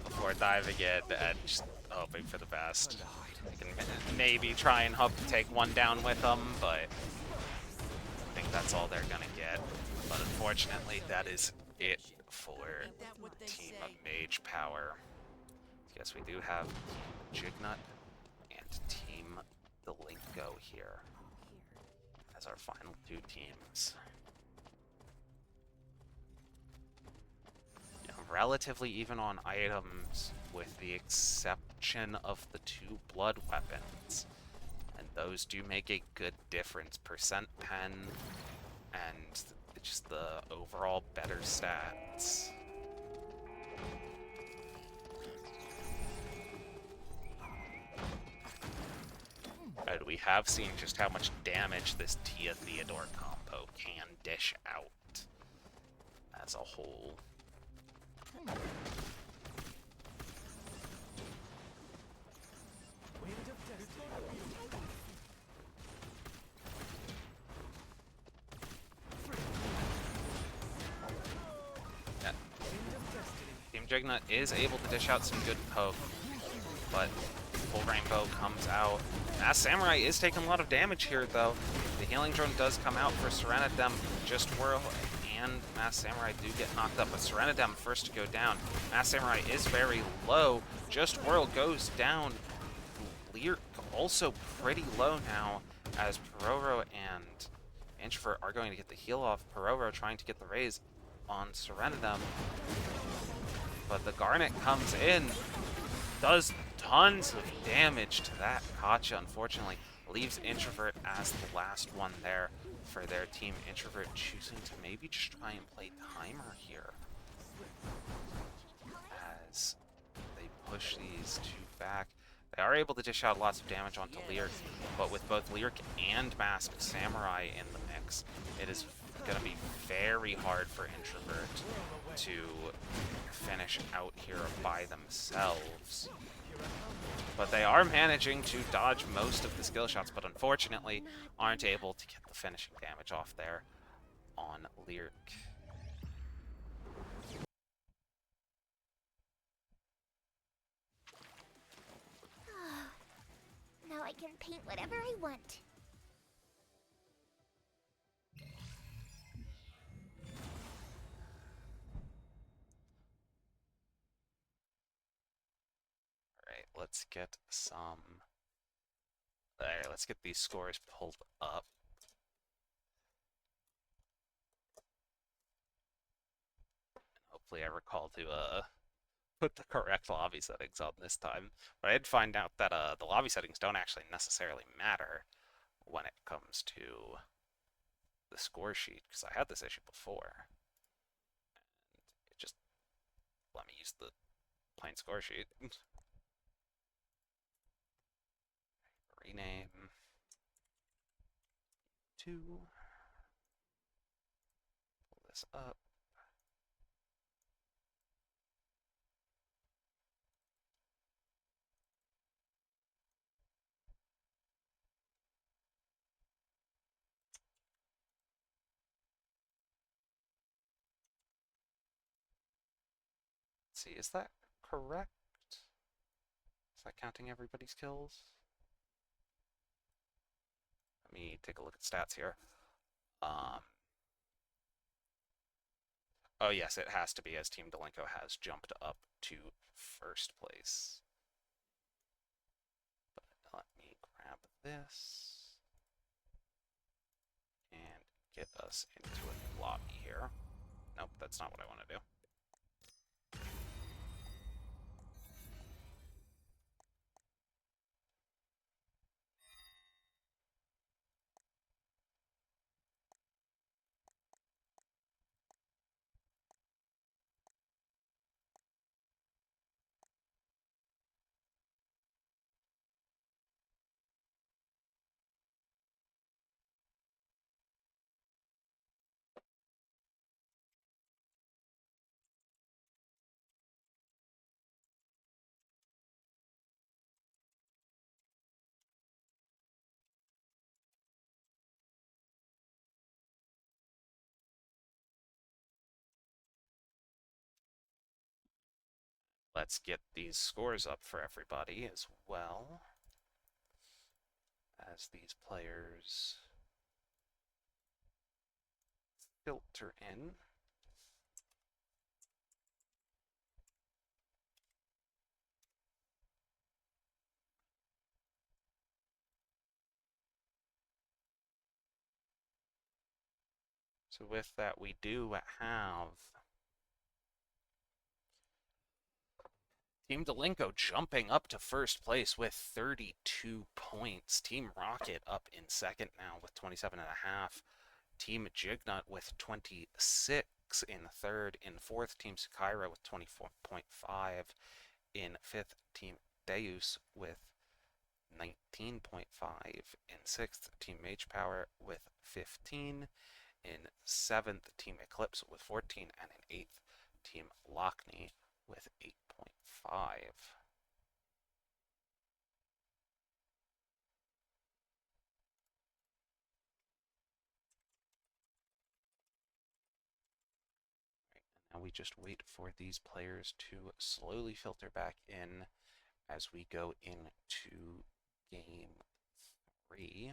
before diving in, and just hoping for the best. I can maybe try and hope to take one down with them, but I think that's all they're gonna get. But unfortunately, that is it for Ain't that what they Team say? Mage Power. Yes, we do have Team Jignut and Team Delinko here as our final two teams. Yeah, relatively even on items, with the exception of the two blood weapons. And those do make a good difference. Percent pen and just the overall better stats. And we have seen just how much damage this Tia Theodore combo can dish out as a whole. Yeah. Team Jignut is able to dish out some good poke, but Full Rainbow comes out. Mass Samurai is taking a lot of damage here, though. The healing drone does come out for Serenadem. Just Whirl and Mass Samurai do get knocked up, but Serenadem first to go down. Mass Samurai is very low. Just Whirl goes down. Lear also pretty low now, as Pororo and Introvert are going to get the heal off. Pororo trying to get the raise on Serenadem, but the Garnet comes in, does tons of damage to that. Kacha, unfortunately, leaves Introvert as the last one there for their team. Introvert choosing to maybe just try and play timer here as they push these two back. They are able to dish out lots of damage onto Lyric, but with both Lyric and Masked Samurai in the mix, it is gonna be very hard for Introvert to finish out here by themselves. But they are managing to dodge most of the skill shots, but unfortunately aren't able to get the finishing damage off there on Lyric. Now I can paint whatever I want. Alright, let's get some... There, let's get these scores pulled up. Hopefully I recall to put the correct lobby settings on this time. But I did find out that the lobby settings don't actually necessarily matter when it comes to the score sheet, because I had this issue before. And it just let me use the plain score sheet. Rename to pull this up. Let's see, is that correct? Is that counting everybody's kills? Let me take a look at stats here. Oh yes, it has to be, as Team Delinko has jumped up to first place. But let me grab this and get us into a new lobby here. Nope, that's not what I want to do. Let's get these scores up for everybody as well as these players filter in. So with that, we do have Team Delinko jumping up to first place with 32 points. Team Rocket up in second now with 27.5. Team Jignut with 26 in third. In fourth, Team Sakaira with 24.5. In fifth, Team Deus with 19.5. In sixth, Team Mage Power with 15. In seventh, Team Eclipse with 14. And in eighth, Team Lockney with 8.5. Now we just wait for these players to slowly filter back in as we go into game 3.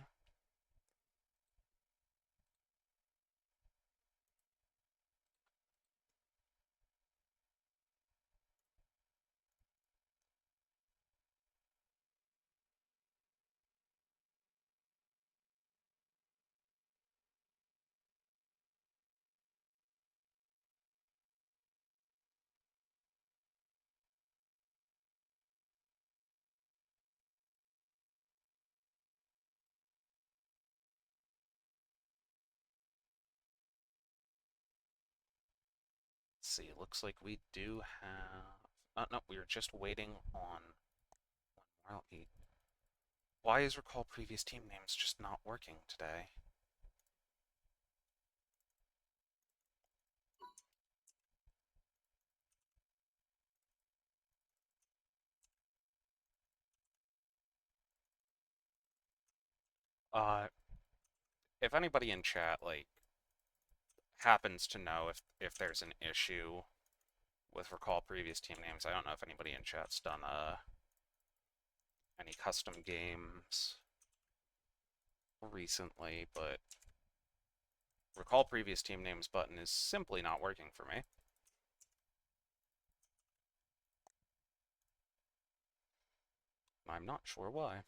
See, looks like we do have... no, we were just waiting on one more. Why is recall previous team names just not working today? Uh, if anybody in chat, like, happens to know if there's an issue with recall previous team names, I don't know if anybody in chat's done, any custom games recently, but recall previous team names button is simply not working for me. I'm not sure why.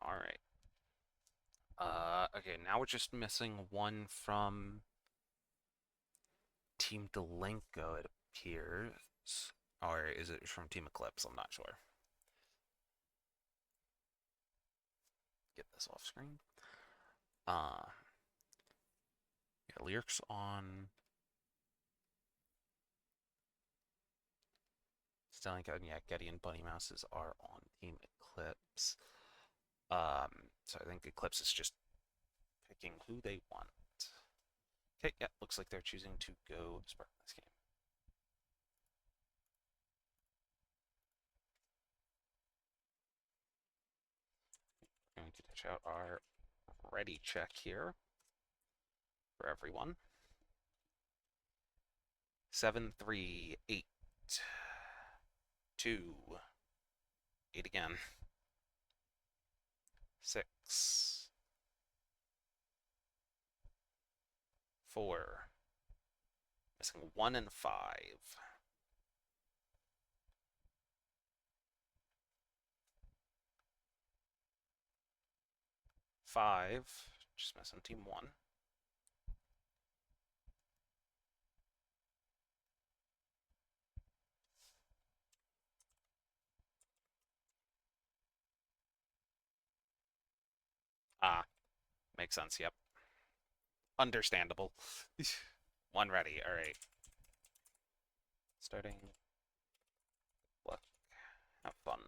Alright. Okay, now we're just missing one from Team Delenko, it appears. Or is it from Team Eclipse? I'm not sure. Get this off screen. Yeah, lyrics on Delenko, and yeah, Getty and Bunny Mouses are on Team Eclipse. So I think Eclipse is just picking who they want. Okay, yeah, looks like they're choosing to go Spartan this game. Going to ditch out our ready check here for everyone. 7, 3, 8, 2, 8 again. 6, 4, missing 1 and 5. 5, just missing team 1. Ah, makes sense, yep. Understandable. 1 ready, alright. Starting. Luck. Have fun.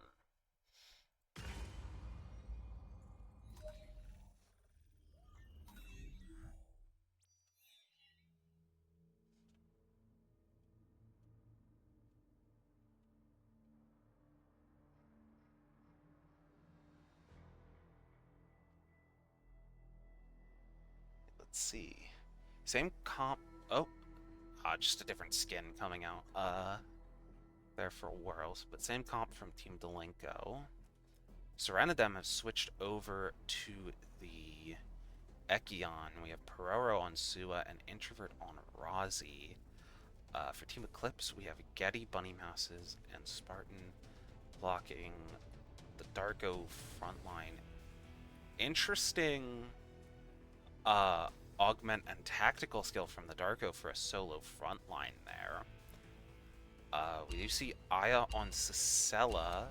Let's see. Same comp. Oh, just a different skin coming out. There for Worlds, but same comp from Team Delenko. Serenadem has switched over to the Ekion. We have Peroro on Sua and Introvert on Razi. For Team Eclipse, we have Getty, Bunny Mouses, and Spartan blocking the Darko frontline. Interesting augment and tactical skill from the Darko for a solo frontline there. We do see Aya on Cicella.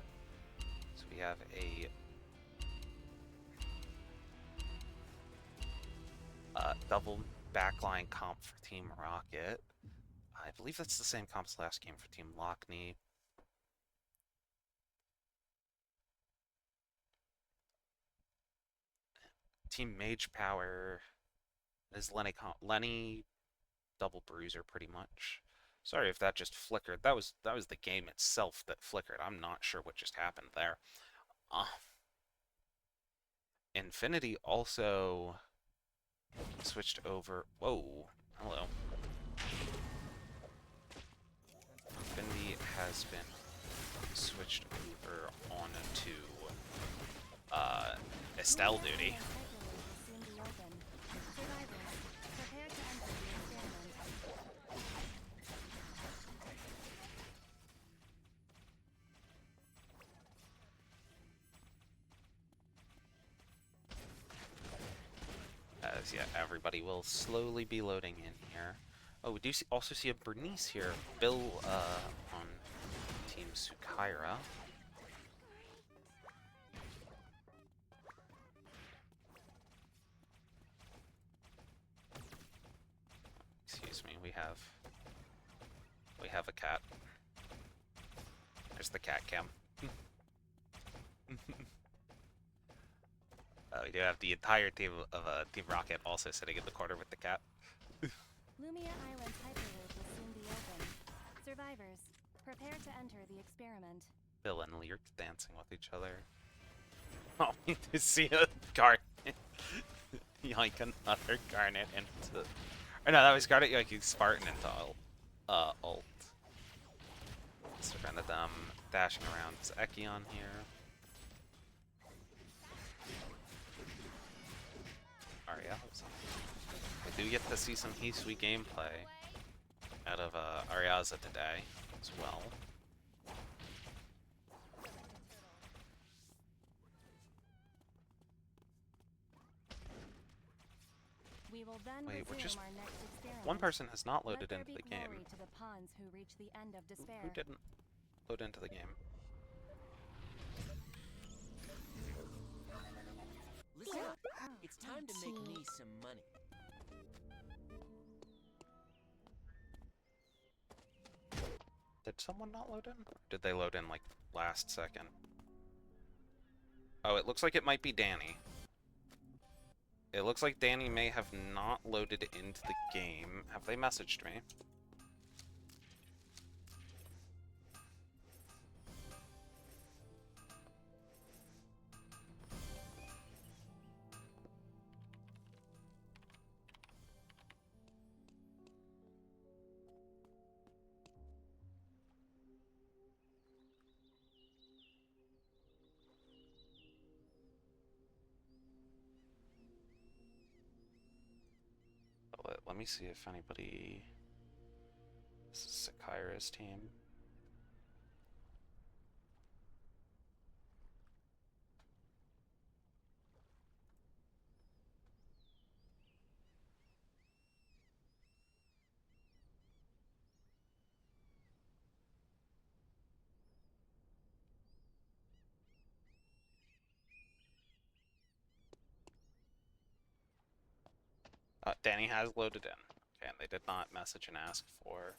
So we have a double backline comp for Team Rocket. I believe that's the same comp as last game for Team Lockney. Team Mage Power is Lenny double bruiser pretty much. Sorry if that just flickered. That was the game itself that flickered. I'm not sure what just happened there. Infinity also switched over. Whoa, hello. Infinity has been switched over onto Estelle duty. As yeah, everybody will slowly be loading in here. Oh, we do also see a Bernice here. Bill on Team Sukaira. Excuse me, we have a cat. There's the cat cam. We do have the entire team of Team Rocket also sitting in the corner with the cat. Survivors, prepare to enter the experiment. Bill and Lear dancing with each other. Oh, we need to see a Garnet yoink another Garnet into... Or no, that was Garnet yoinking Spartan into ult. Surrounded them, dashing around is Ekion here. Ariaza. We do get to see some Hisui gameplay out of Ariaza today as well. We will then Wait, we're resume just... our next experiment. One person has not Let loaded there into be the game. glory to the pawns who reach the end of despair. Who didn't load into the game? Listen up. It's time to make me some money. Did someone not load in? Or did they load in like last second? Oh, it looks like it might be Danny. It looks like Danny may have not loaded into the game. Have they messaged me? Let me see if anybody... This is Sakira's team. Danny has loaded in. Okay, and they did not message and ask for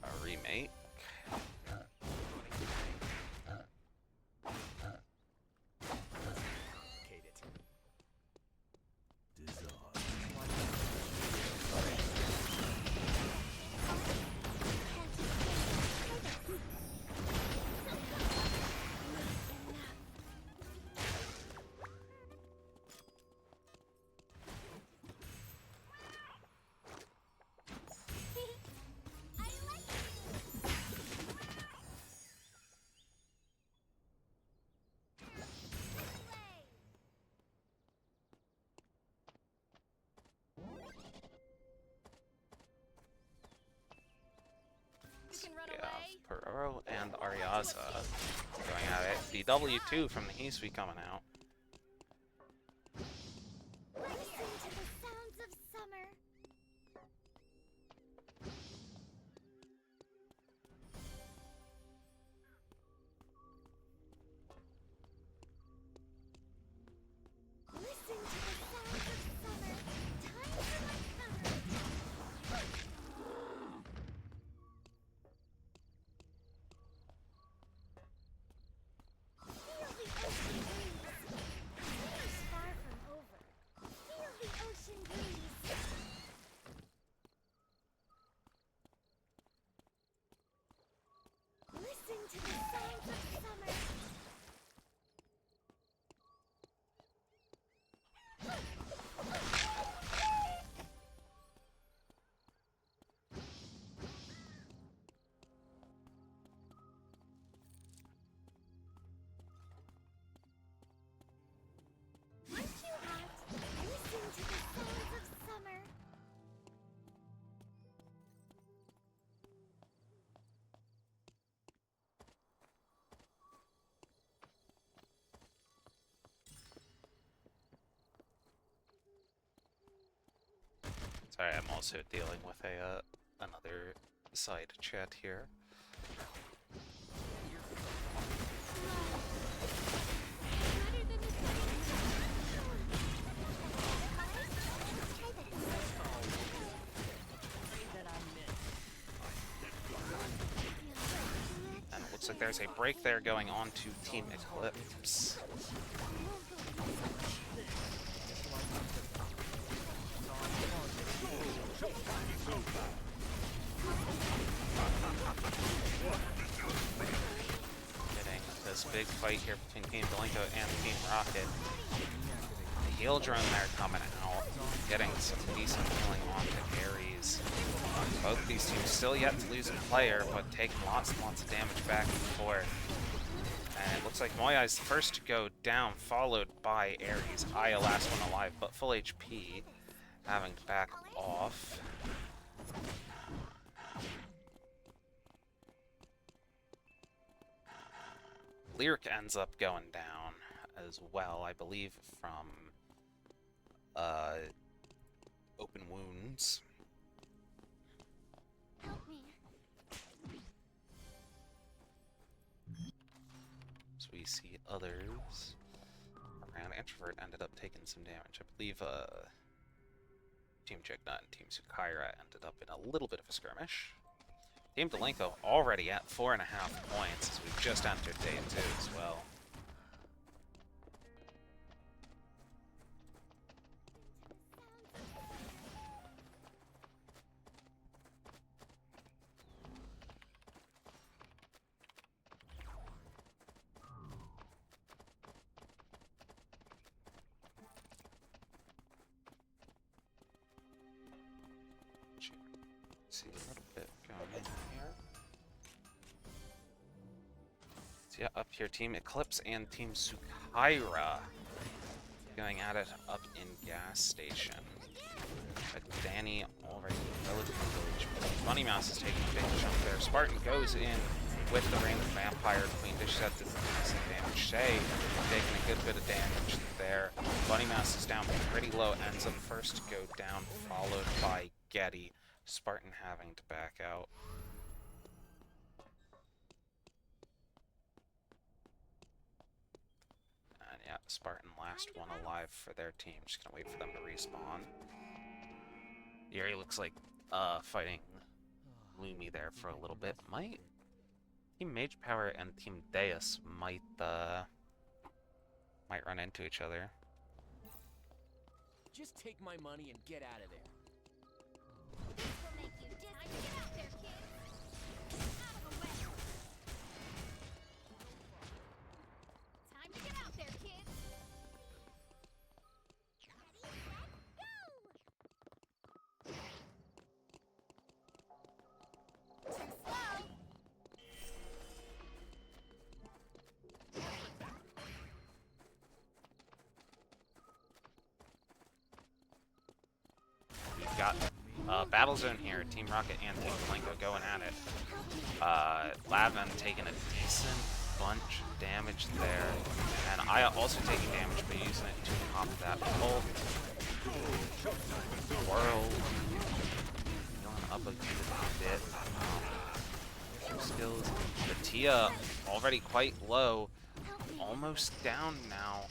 a remake. Yeah, Peroro and Ariaza going at it. The W2 from the Hisui coming out. Listen to the sounds of summer. Listen to the sounds of summer. Time for my summer. Feel the ocean breeze. Summer's far from over. Feel the ocean breeze. Listen to the sounds of summer. Aren't you hot? Listen to the sounds of summer. Sorry, I'm also dealing with a another side chat here. Hotter than the sun. Try this. That I missed. And it looks like there's a break there going on to Team Eclipse. big fight here between Team Delinko and Team Rocket. The heal drone there coming out, getting some decent healing onto Ares. Both these teams still yet to lose a player, but taking lots and lots of damage back and forth. And it looks like Moya is the first to go down, followed by Ares. Aya last one alive, but full HP, having to back off. Lyric ends up going down as well, I believe, from open wounds. Help me. So we see others around. Introvert ended up taking some damage. I believe Team Jignut and Team Sukaira ended up in a little bit of a skirmish. Team Delinko already at 4.5 points as we've just entered day 2 as well. See a little bit going in here. So yeah, up here, Team Eclipse and Team Sukaira going at it up in gas station. But Danny already relatively village. Bunny Mouse is taking a big chunk there. Spartan goes in with the Ring of Vampire. Queen Dish set does decent damage. Shay taking a good bit of damage there. Bunny Mouse is down pretty low, ends up first to go down, followed by Getty. Spartan having to back out. And yeah, Spartan last one alive for their team. Just gonna wait for them to respawn. Yuri looks like fighting Lumia there for a little bit. Team Mage Power and Team Deus might run into each other. Just take my money and get out of there. This will make you dizzy. Get out there, kids. Out of the way. Time to get out there, kids. Ready, set, go! Too slow. We've got Battle Zone here, Team Rocket and Team Delinko going at it. Lavin taking a decent bunch of damage there. And Aya also taking damage, but using it to pop that ult. World. Healing up a bit. Skills. The Tia already quite low. Almost down now.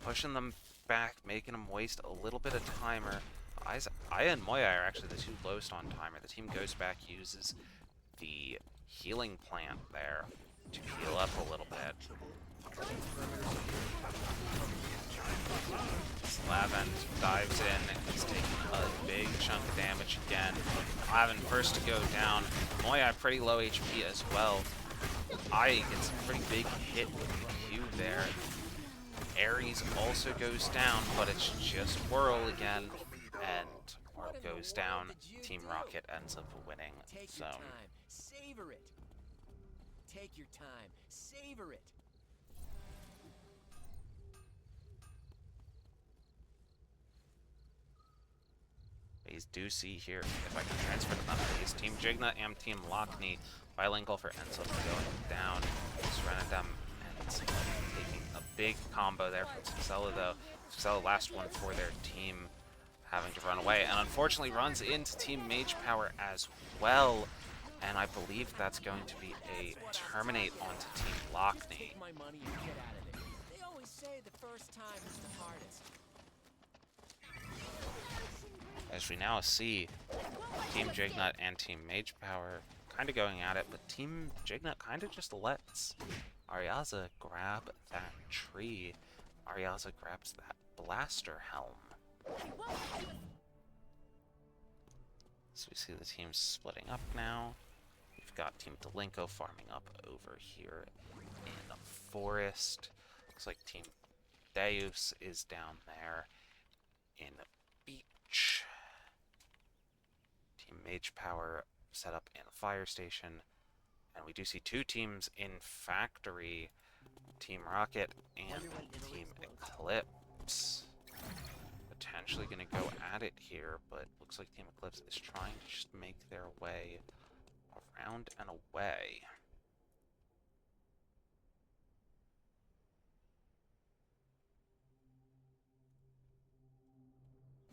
Pushing them back, making them waste a little bit of timer. Aya and Moya are actually the two lowest on timer. The team goes back, uses the healing plant there to heal up a little bit. Slavin dives in and he's taking a big chunk of damage again. Slavin first to go down. Moya pretty low HP as well. Aya gets a pretty big hit with the Q there. Ares also goes down, but it's just Whirl again. And Whirl goes down. Team Rocket ends up winning. Take your time. Savor it. Take your time. Savor it. Phase do see here if I can transfer to another phase. Team Jignut and Team Lockney. Bilingual for ends up going down. Serenadem and taking a big combo there from Suxella though. Suxella last one for their team, having to run away, and unfortunately runs into Team Mage Power as well, and I believe that's going to be a terminate onto Team Lockney. Take my money and get out of there. They always say the first time is the hardest. As we now see Team Jignut and Team Mage Power kind of going at it, but Team Jignut kind of just lets Ariaza grab that tree. Ariaza grabs that blaster helm. So we see the teams splitting up now. We've got Team Delinko farming up over here in forest. Looks like Team Deus is down there in beach. Team Mage Power set up in a fire station. And we do see two teams in factory. Team Rocket and Team Eclipse. Potentially going to go at it here, but looks like Team Eclipse is trying to just make their way around and away.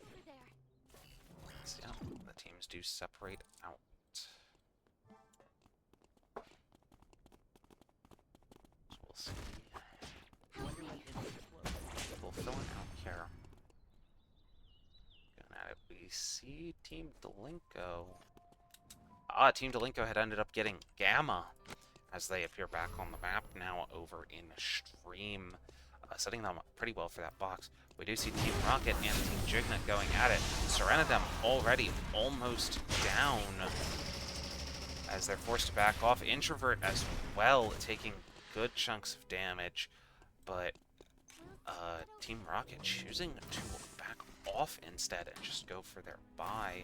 Over there. So yeah, the teams do separate out. So we'll see. We'll fill in out here. Going at it, we see Team Delinko. Team Delinko had ended up getting Gamma as they appear back on the map now over in Stream, setting them up pretty well for that box. We do see Team Rocket and Team Jignut going at it. Serenadem already almost down as they're forced to back off. Introvert as well, taking good chunks of damage, but Team Rocket choosing to back off instead and just go for their buy.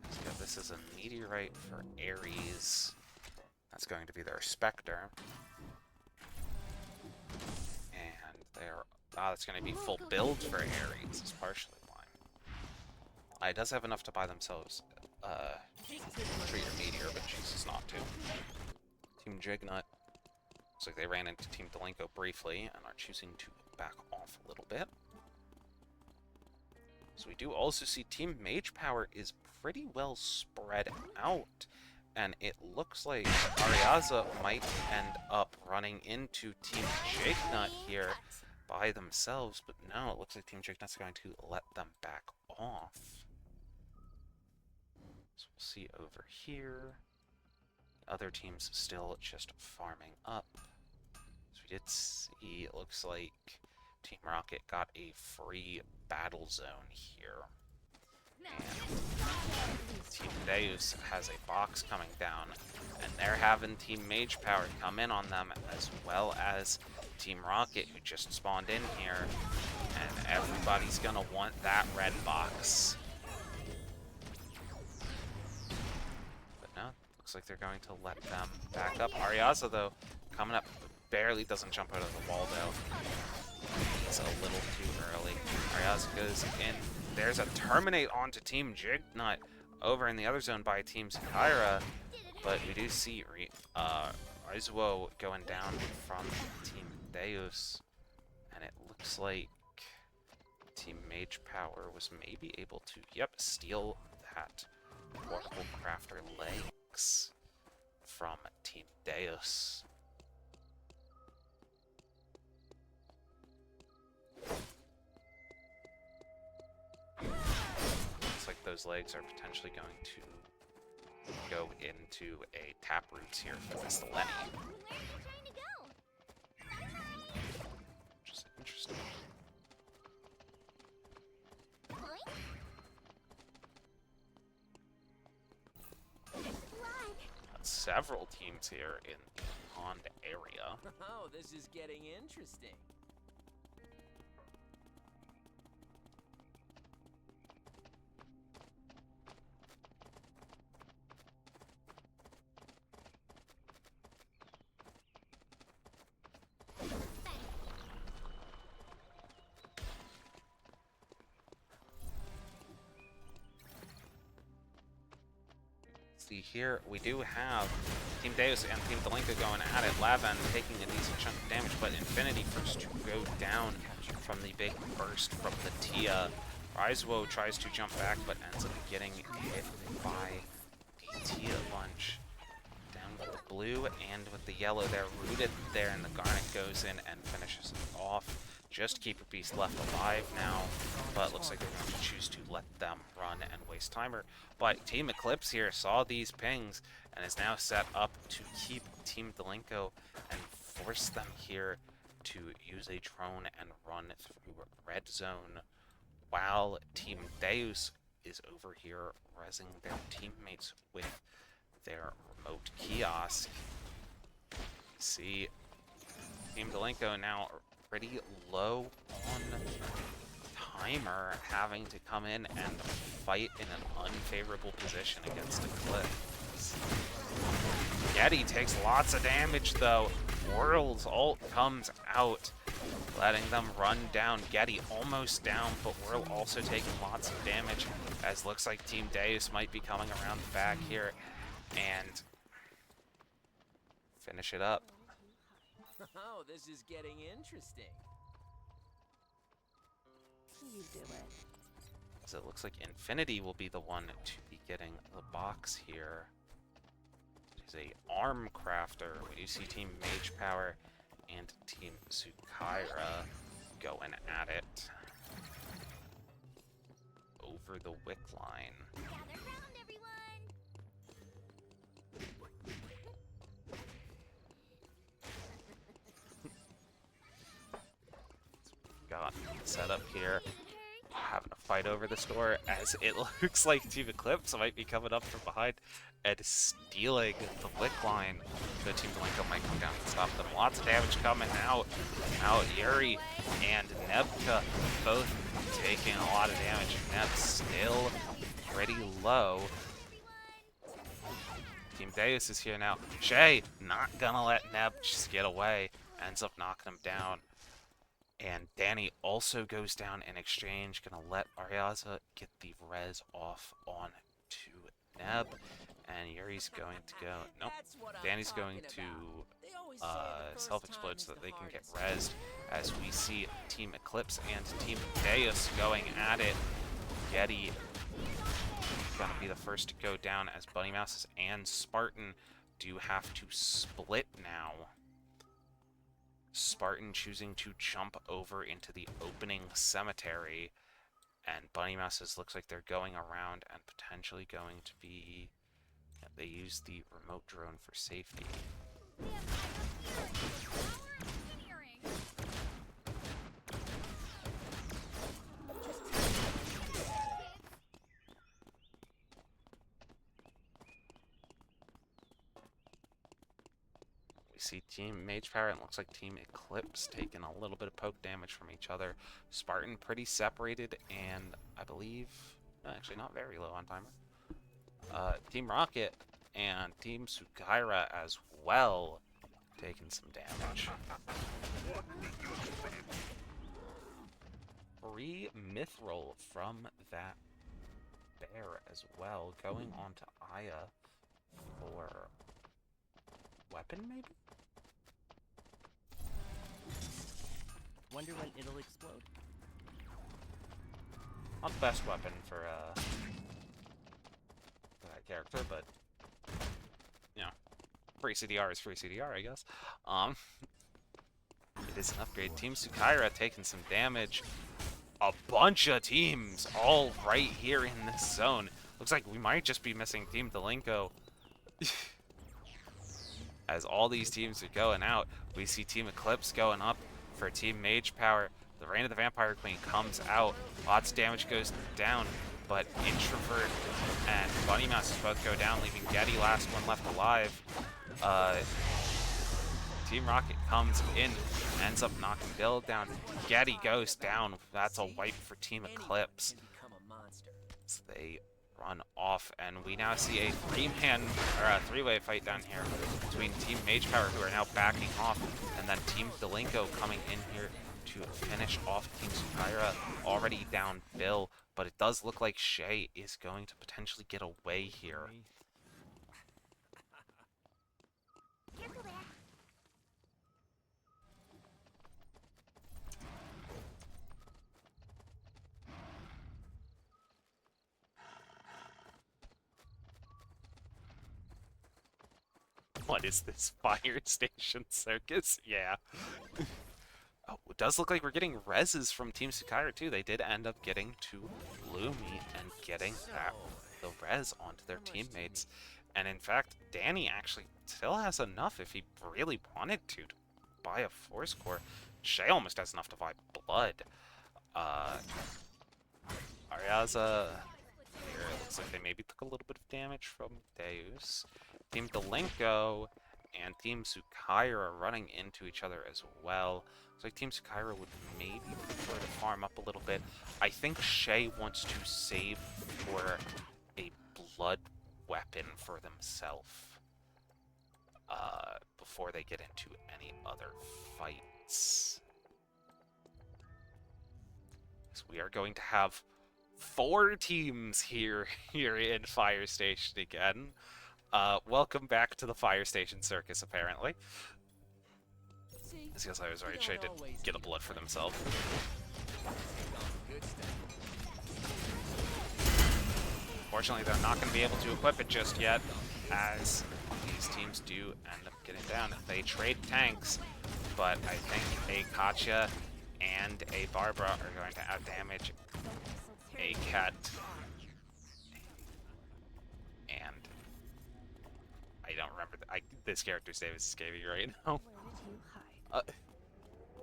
So this is a Meteorite for Ares. That's going to be their Spectre. And they're... that's going to be full build for Ares. It's partially why. It does have enough to buy themselves Treater Meteor, but chooses not to. Team Jignut. Looks like they ran into Team Delinko briefly and are choosing to back off a little bit. So we do also see Team Mage Power is pretty well spread out, and it looks like Ariaza might end up running into Team Jignut here by themselves, but no, it looks like Team Jignut's going to let them back off. So we'll see over here. Other teams still just farming up. So we did see, it looks like Team Rocket got a free battle zone here. And Team Deus has a box coming down, and they're having Team Mage Power come in on them, as well as Team Rocket, who just spawned in here, and everybody's gonna want that red box. But no, looks like they're going to let them back up. Ariaza, though, coming up, barely doesn't jump out of the wall, though. He's a little too early. Ariaza goes in. There's a Terminate onto Team Jignut over in the other zone by Team Sakaira, but we do see Izuo going down from Team Deus, and it looks like Team Mage Power was maybe able to, steal that Portable Crafter legs from Team Deus. Looks like those legs are potentially going to go into a Taproots here for this Lenny. Where are you trying to go? Which is interesting. Several teams here in the pond area. Oh, this is getting interesting. See here, we do have Team Deus and Team Delinko going at it. Lavan taking a decent chunk of damage, but Infinity first to go down from the big burst from the Tia. Izuo tries to jump back, but ends up getting hit by the Tia bunch. Down with the blue and with the yellow. They're rooted there, and the Garnet goes in and finishes it off. Just Keeper Beast left alive now, but looks like they're going to choose to let them run and waste timer. But Team Eclipse here saw these pings and is now set up to keep Team Delinko and force them here to use a drone and run through red zone, while Team Deus is over here rezzing their teammates with their remote kiosk. See Team Delinko now pretty low on timer, having to come in and fight in an unfavorable position against Eclipse. Getty takes lots of damage though. World's ult comes out, letting them run down. Getty almost down, but World also taking lots of damage, as looks like Team Deus might be coming around the back here and finish it up. Oh, this is getting interesting. You do it. So it looks like Infinity will be the one to be getting the box here. It is a arm crafter. We do see Team Mage Power and Team Sukaira going at it over the wick line. Gather round, everyone. Got set up here, having a fight over the store, as it looks like Team Eclipse might be coming up from behind and stealing the wick line. So Team Delinko might come down and stop them. Lots of damage coming out. Yuri and Nebka both taking a lot of damage. Neb still pretty low. Team Deus is here now. Shay not gonna let Neb just get away. Ends up knocking him down. And Danny also goes down in exchange. Gonna let Ariaza get the res off on to Neb. And Yuri's going to go. Nope. That's what I'm Danny's talking going about. to They always say the first self-explode time so is that the they can get hardest. rezzed. As we see Team Eclipse and Team Deus going at it. Getty gonna be the first to go down, as Bunny Mouses and Spartan do have to split now. Spartan choosing to jump over into the opening cemetery, and Bunny Mouses looks like they're going around and potentially going to be... Yeah, they use the remote drone for safety. We see Team Mage Power, and it looks like Team Eclipse taking a little bit of poke damage from each other. Spartan pretty separated, and I believe... No, actually not very low on timer. Team Rocket and Team Sukaira as well taking some damage. Free Mithril from that bear as well, going on to Aya for weapon, maybe? Wonder when it'll explode. Not the best weapon for that character, but you know, free CDR is free CDR, I guess. It is an upgrade. Team Sukaira taking some damage. A bunch of teams all right here in this zone. Looks like we might just be missing Team Delinko. As all these teams are going out, we see Team Eclipse going up for Team Mage Power. The Reign of the Vampire Queen comes out. Lots of damage goes down, but Introvert and Bunny Mouse both go down, leaving Getty last one left alive. Team Rocket comes in, ends up knocking Bill down. Getty goes down. That's a wipe for Team Eclipse. Can become a monster. So they run off, and we now see a three-way fight down here between Team Mage Power, who are now backing off, and then Team Delinko coming in here to finish off Team Sukaira. Already down Bill, but it does look like Shay is going to potentially get away here. Careful there. What is this, fire station circus? Yeah. Oh, it does look like we're getting reses from Team Sukaira too. They did end up getting to Lumi and getting the res onto their teammates. And in fact, Danny actually still has enough if he really wanted to buy a Force Core. Shay almost has enough to buy blood. Ariaza here, it looks like they maybe took a little bit of damage from Deus. Team Delinko and Team Sukaira are running into each other as well. Looks like Team Sukaira would maybe prefer to farm up a little bit. I think Shay wants to save for a blood weapon for themselves before they get into any other fights. So we are going to have 4 teams here in Fire Station again. Welcome back to the Fire Station Circus, apparently. See, Because I was right, you Shay don't did always get a need blood for plan. themselves. Take all the good stuff. Fortunately, they're not going to be able to equip it just yet, as these teams do end up getting down. They trade tanks, but I think a Katya and a Barbara are going to outdamage a Cat. And I don't remember this character's name is escaping right now.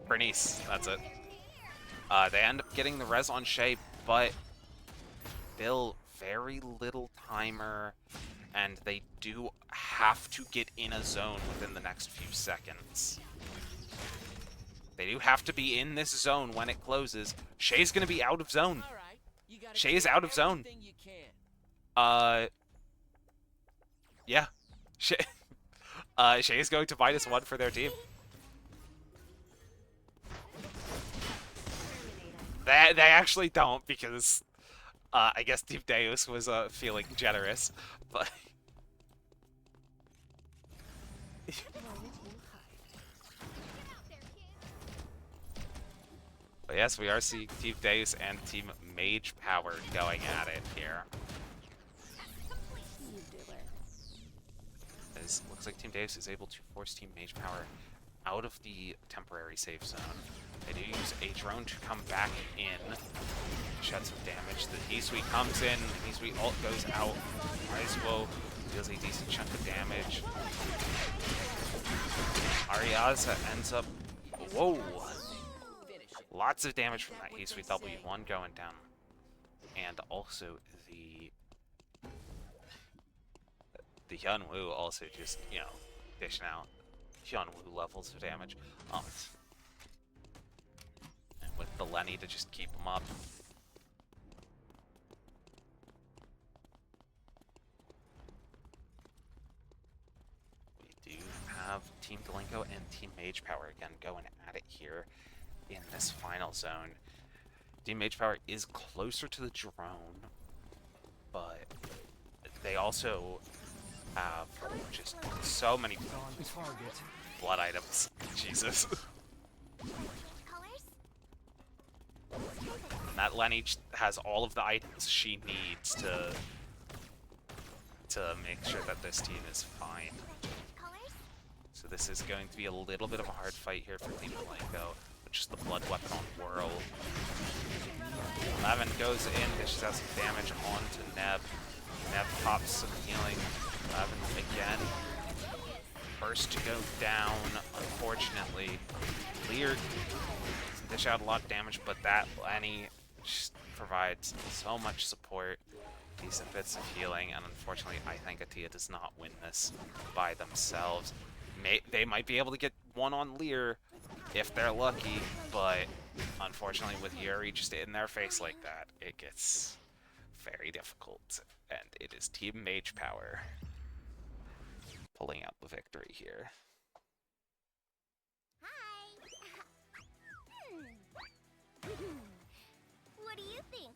Bernice, that's it. They end up getting the res on Shay, but still very little timer, and they do have to get in a zone within the next few seconds. They do have to be in this zone when it closes. Shay's gonna be out of zone. All right, you gotta Shay is do out of zone. everything you can. Yeah. Shay, Shay is going to -1 for their team. They actually don't, because I guess Team Deus was feeling generous, but but yes, we are seeing Team Deus and Team Mage Power going at it here. As looks like Team Deus is able to force Team Mage Power out of the temporary safe zone. They do use a drone to come back in, shed some damage. The Hisui comes in, Hisui ult goes out. Aizuo deals a decent chunk of damage. Ariaza ends up, whoa! Finish it. Lots of damage from that Hisui W1 going down. And also the Hyunwoo also just, you know, dishing out Hyunwoo levels of damage. And with the Lenny to just keep them up. We do have Team Galenko and Team Mage Power again going at it here in this final zone. Team Mage Power is closer to the drone, but they also have just so many On target. blood items. Jesus. And that Lenny has all of the items she needs to make sure that this team is fine. So this is going to be a little bit of a hard fight here for Team Galenko, which is the blood weapon on Whirl. Levin goes in, dishes out some damage onto Neb. Neb pops some healing. Levin again. First to go down, unfortunately. Lear doesn't dish out a lot of damage, but that Lenny just provides so much support, decent bits of healing, and unfortunately I think Atia does not win this by themselves. They might be able to get one on Lear if they're lucky, but unfortunately with Yuri just in their face like that, it gets very difficult, and it is Team Mage Power pulling out the victory here. Hi. What do you think?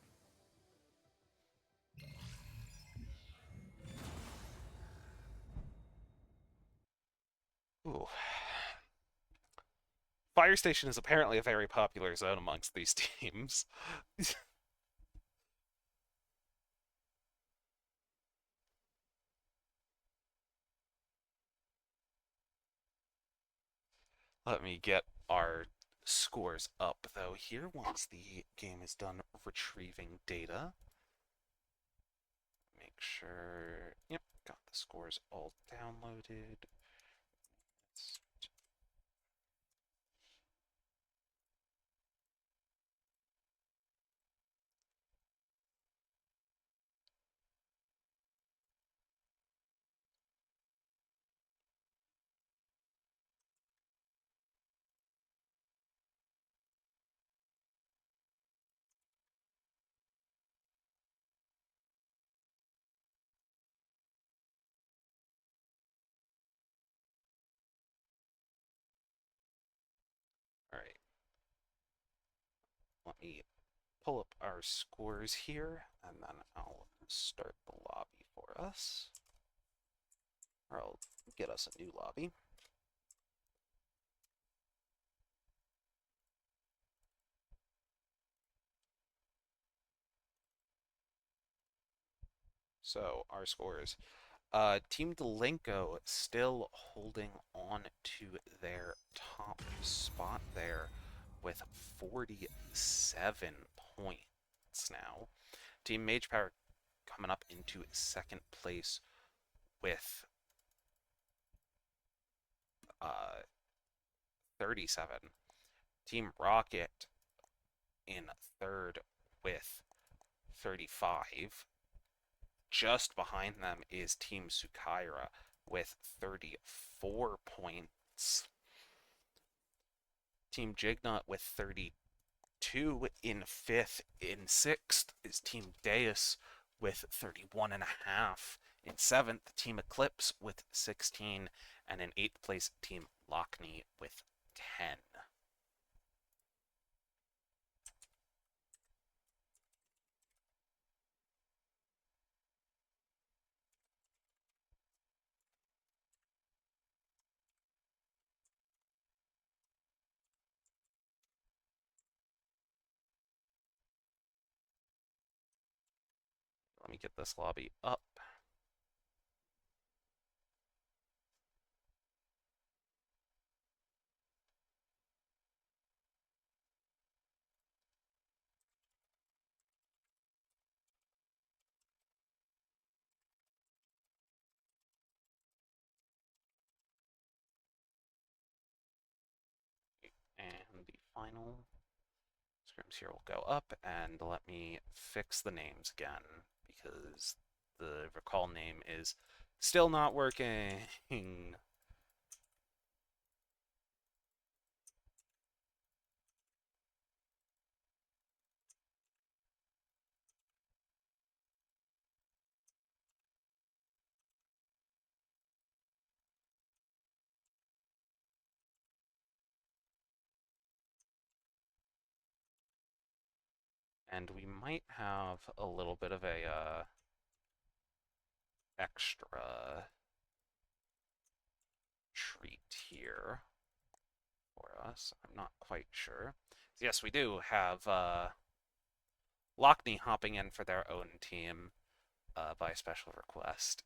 Ooh. Fire Station is apparently a very popular zone amongst these teams. Let me get our scores up, though, here once the game is done retrieving data. Make sure... Yep, got the scores all downloaded. me pull up our scores here, and then I'll start the lobby for us. Or I'll get us a new lobby. So, our scores. Team Delenko still holding on to their top spot there with 47 points now. Team Mage Power coming up into second place with 37. Team Rocket in third with 35. Just behind them is Team Sukaira with 34 points. Team Jignut with 32 in fifth. In sixth is Team Deus with 31.5. In seventh, Team Eclipse with 16. And in eighth place, Team Lockney with 10. Let me get this lobby up. And the final scrims here will go up, and let me fix the names again because the recall name is still not working. And we might have a little bit of a extra treat here for us. I'm not quite sure. Yes, we do have Lockney hopping in for their own team by special request.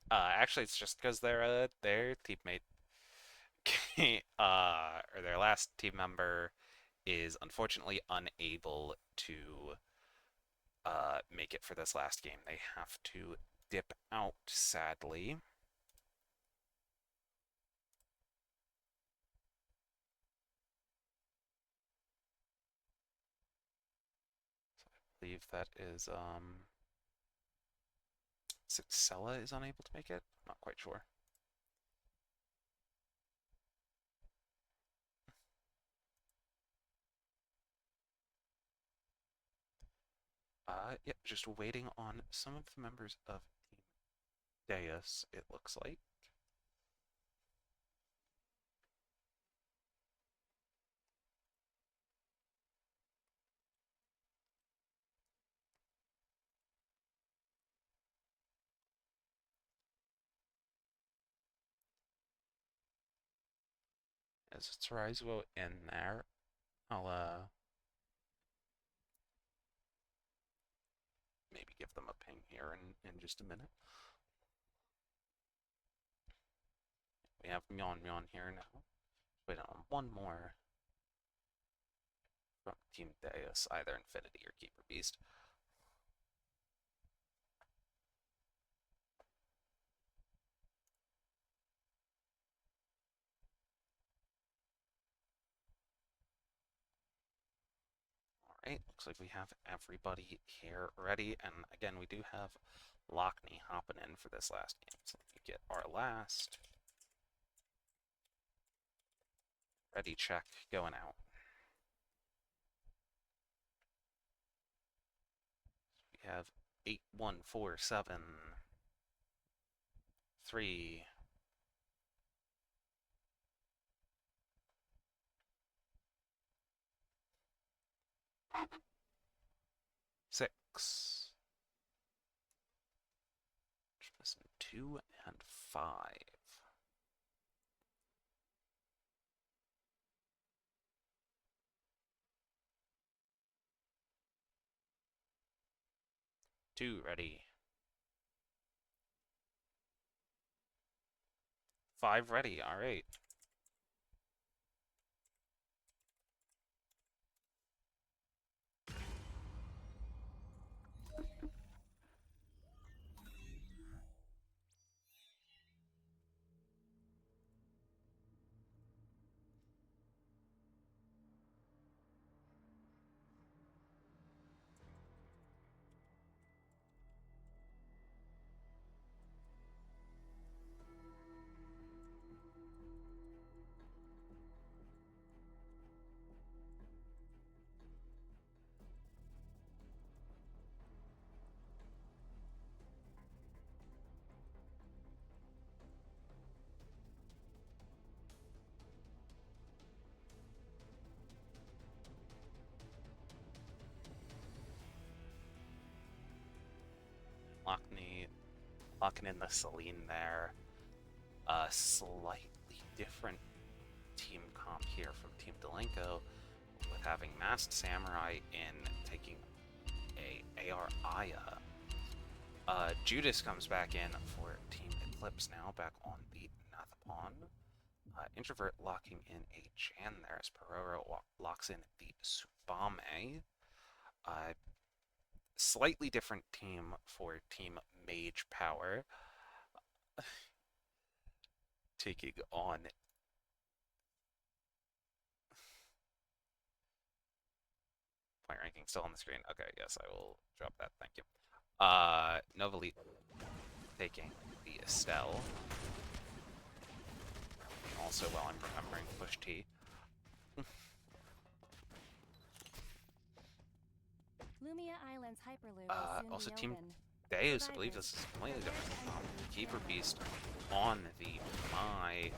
Oh, actually, it's just because their teammate, or their last team member, is unfortunately unable to make it for this last game. They have to dip out, sadly. So I believe that is Sixella is unable to make it. Not quite sure. Yeah, just waiting on some of the members of Team Deus, it looks like. As it's Raizo in there, I'll maybe give them a ping here in just a minute. We have Myon here now. Wait on one more from Team Deus, either Infinity or Keeper Beast. Alright, looks like we have everybody here ready, and again, we do have Lockney hopping in for this last game. So let me get our last ready check going out. We have 8147 3. Six. Just missing 2 and 5. Two ready. 5 ready. All right. Locking in the Celine there. A slightly different team comp here from Team Delenko, with having Masked Samurai in taking a AR Aya. Judas comes back in for Team Eclipse now, back on the Nathapon. Introvert locking in a Jan there as Peroro locks in the Tsubame. Slightly different team for Team Mage Power. Taking on point ranking still on the screen. Okay, yes, I will drop that. Thank you. Novalit taking the Estelle. Also, while I'm remembering, push T. Lumia Island's Hyperloop will soon Also, be Team open. Deus, I believe this is completely different. Keeper Beast on the Mai,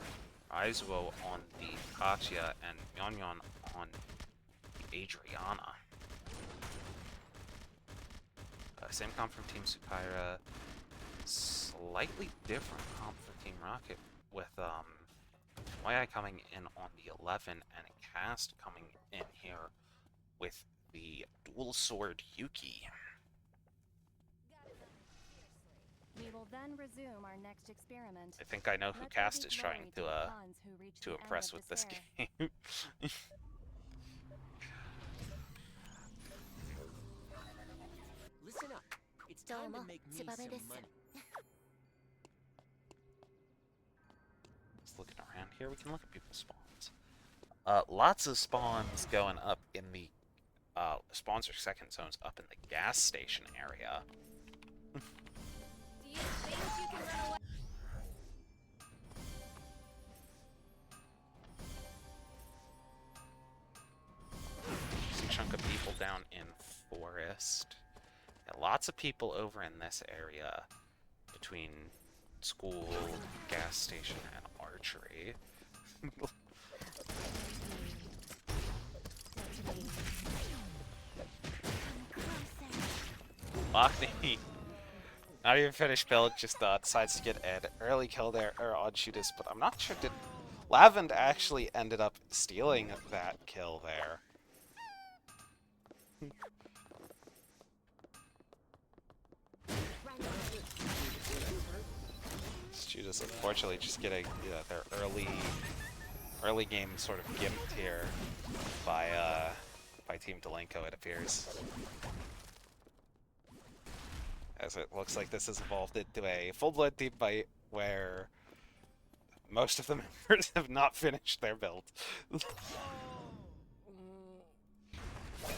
Aizuo on the Katya, and Myeonyeon on the Adriana. Same comp from Team Sukaira. Slightly different comp for Team Rocket, with YI coming in on the 11 and Cast coming in here with the dual sword Yuki. We will then resume our next experiment. I think I know who Let there Cast be is glory trying the pawns who reach to the end impress of with this despair. game. Listen up. It's time to make me some money. Just looking around here, we can look at people's spawns. Lots of spawns going up in the spawns or second zones up in the gas station area. Do you think you can run away? Just a chunk of people down in Forest. Yeah, lots of people over in this area between school, gas station, and archery. Lockney, not even finished build, just decides to get an early kill there, or on Judas, but I'm not sure, did Lavend actually ended up stealing that kill there? Judas unfortunately just getting their early game sort of gimped here by Team Delenko, it appears. As it looks like this has evolved into a full-blood team fight where most of the members have not finished their build.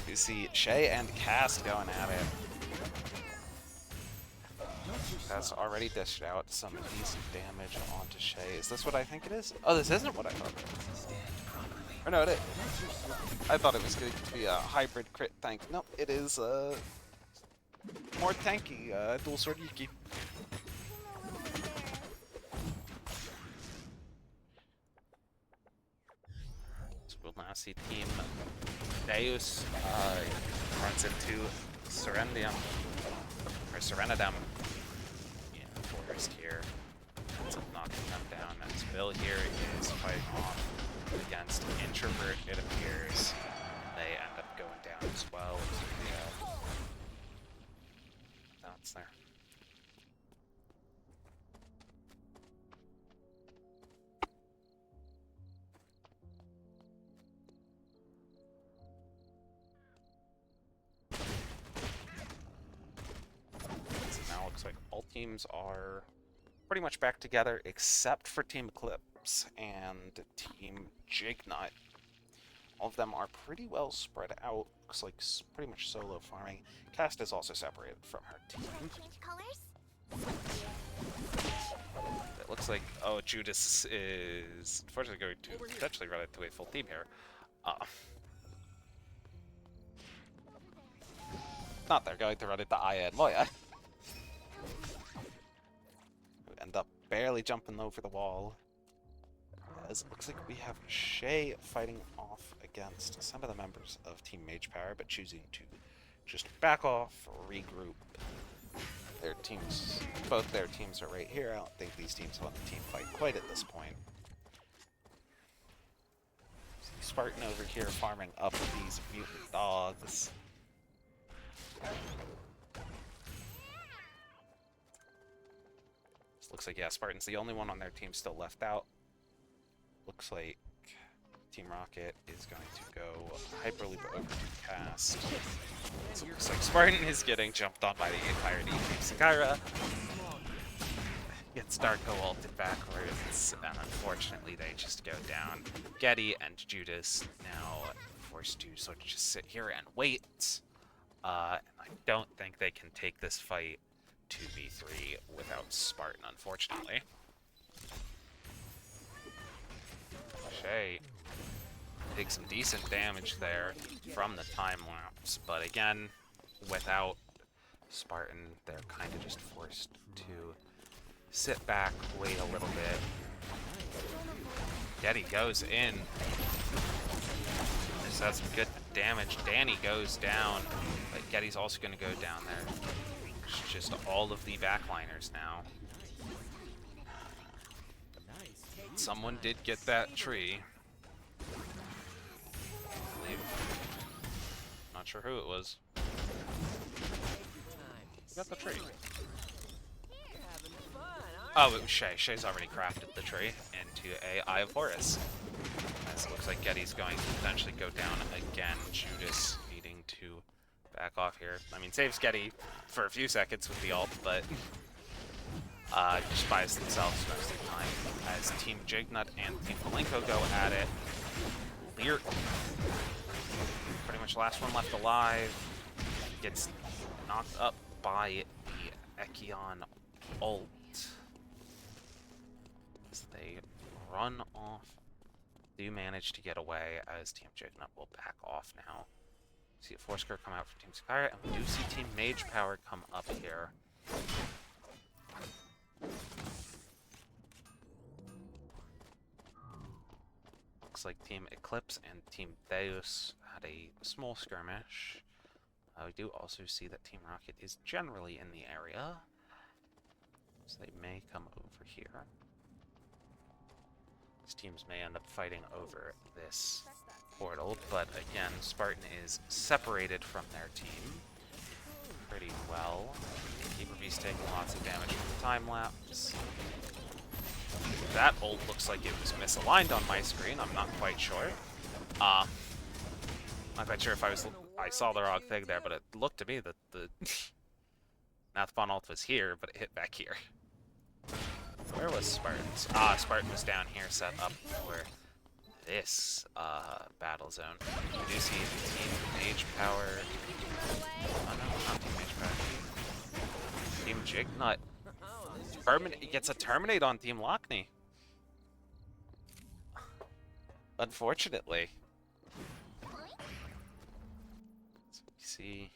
You see Shay and Cast going at it. That's already dished out some decent damage onto Shay. Is this what I think it is? Oh, this isn't what I thought it was. Or no, it is. I thought it was going to be a hybrid crit tank. Nope, it is more tanky, dual sword Yuki. I'm a little embarrassed. we'll now see Team Deus runs into Serendium, or Serenidum in Forest here. Ends up knocking them down as Bill here is fighting off against Introvert, it appears. They end up going down as well. That's there. So now it looks like all teams are pretty much back together except for Team Eclipse and Team Jignut. All of them are pretty well spread out. Looks like pretty much solo farming. Cast is also separated from her team. Change colors? It looks like, oh, Judas is unfortunately going to potentially run into a full team here. Not they're going to run into Aya and Moya. Who end up barely jumping over the wall. As it looks like we have Shay fighting off against some of the members of Team Mage Power, but choosing to just back off, regroup. Their teams, both their teams are right here. I don't think these teams want the team fight quite at this point. See Spartan over here farming up these mutant dogs. Looks like, yeah, Spartan's the only one on their team still left out. Looks like Team Rocket is going to go Hyperloop over to Cast. So it looks like Spartan is getting jumped on by the entire team. Sakaira gets Darko ulted backwards, and unfortunately they just go down. Getty and Judas now forced to sort of just sit here and wait. And I don't think they can take this fight 2v3 without Spartan, unfortunately. Shay takes some decent damage there from the time lapse, but again, without Spartan, they're kind of just forced to sit back, wait a little bit. Getty goes in. This has some good damage. Danny goes down, but Getty's also going to go down there. It's just all of the backliners now. Someone did get that tree. I believe. Not sure who it was. Who got the tree? Oh, it was Shay. Shay's already crafted the tree into a Eye of Horus. As it looks like Getty's going to potentially go down again. Judas needing to back off here. I mean, saves Getty for a few seconds with the ult, but just buys themselves most of the time. As Team Jignut and Team Malenko go at it. Lear, pretty much last one left alive, gets knocked up by the Echion ult. As they run off, do manage to get away as Team Jignut will back off now. See a Forsker come out from Team Sakaira, and we do see Team Mage Power come up here. Looks like Team Eclipse and Team Deus had a small skirmish. We do also see that Team Rocket is generally in the area, so they may come over here. These teams may end up fighting over this portal, but again, Spartan is separated from their team pretty well. Keeper Beast taking lots of damage from the time lapse. That ult looks like it was misaligned on my screen. I'm not quite sure. Not quite sure if I saw the wrong thing there, but it looked to me that the Nathbon ult was here, but it hit back here. Where was Spartan's? Spartan was down here set up for this battle zone. We do see Team Mage Power. Oh no, not Team Mage Power. Team Jignut. Gets a Terminate on Team Lockney. Unfortunately. So we see.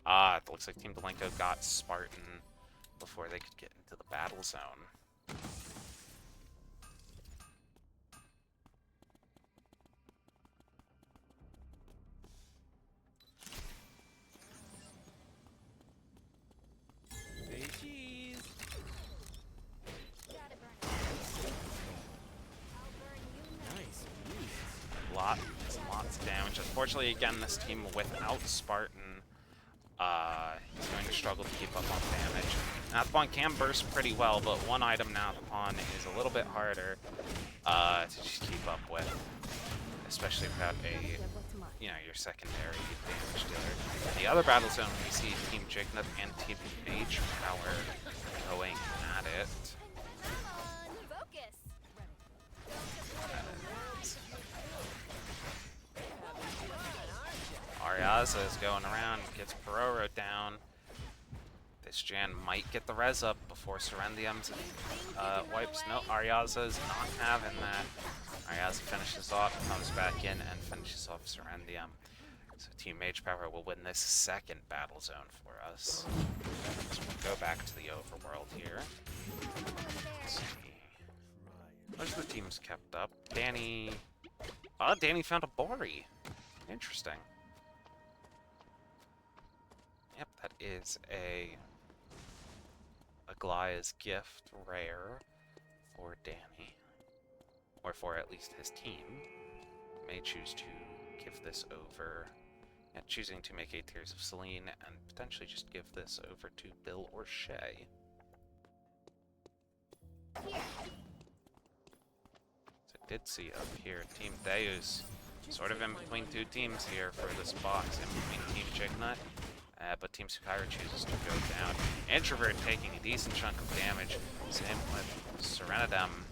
It looks like Team Malenko got Spartan before they could get into the battle zone. damage. Unfortunately, again, this team without Spartan is going to struggle to keep up on damage. Now, the pawn can burst pretty well, but one item now, the pawn is a little bit harder to just keep up with, especially without a, you know, your secondary damage dealer. The other battle zone, we see Team Jignut and Team Mage Power going at it. Come on, focus. Ariaza is going around, gets Pororo down. This Jan might get the res up before Serendium's wipes. No, Ariaza is not having that. Ariaza finishes off, comes back in, and finishes off Serendium. So Team Mage Power will win this second battle zone for us. So we'll go back to the overworld here. Let's see. Most of the teams kept up. Danny... Oh, Danny found a Bori. Interesting. Yep, that is a Aglaya's gift rare for Danny. Or for at least his team. May choose to give this over. Yeah, choosing to make 8 Tears of Selene and potentially just give this over to Bill or Shay. Here. So I did see up here, Team Deus sort of in between two teams here for this box, in between Team Jignut. But Team Sukaira chooses to go down. Introvert taking a decent chunk of damage. Same with Serenadem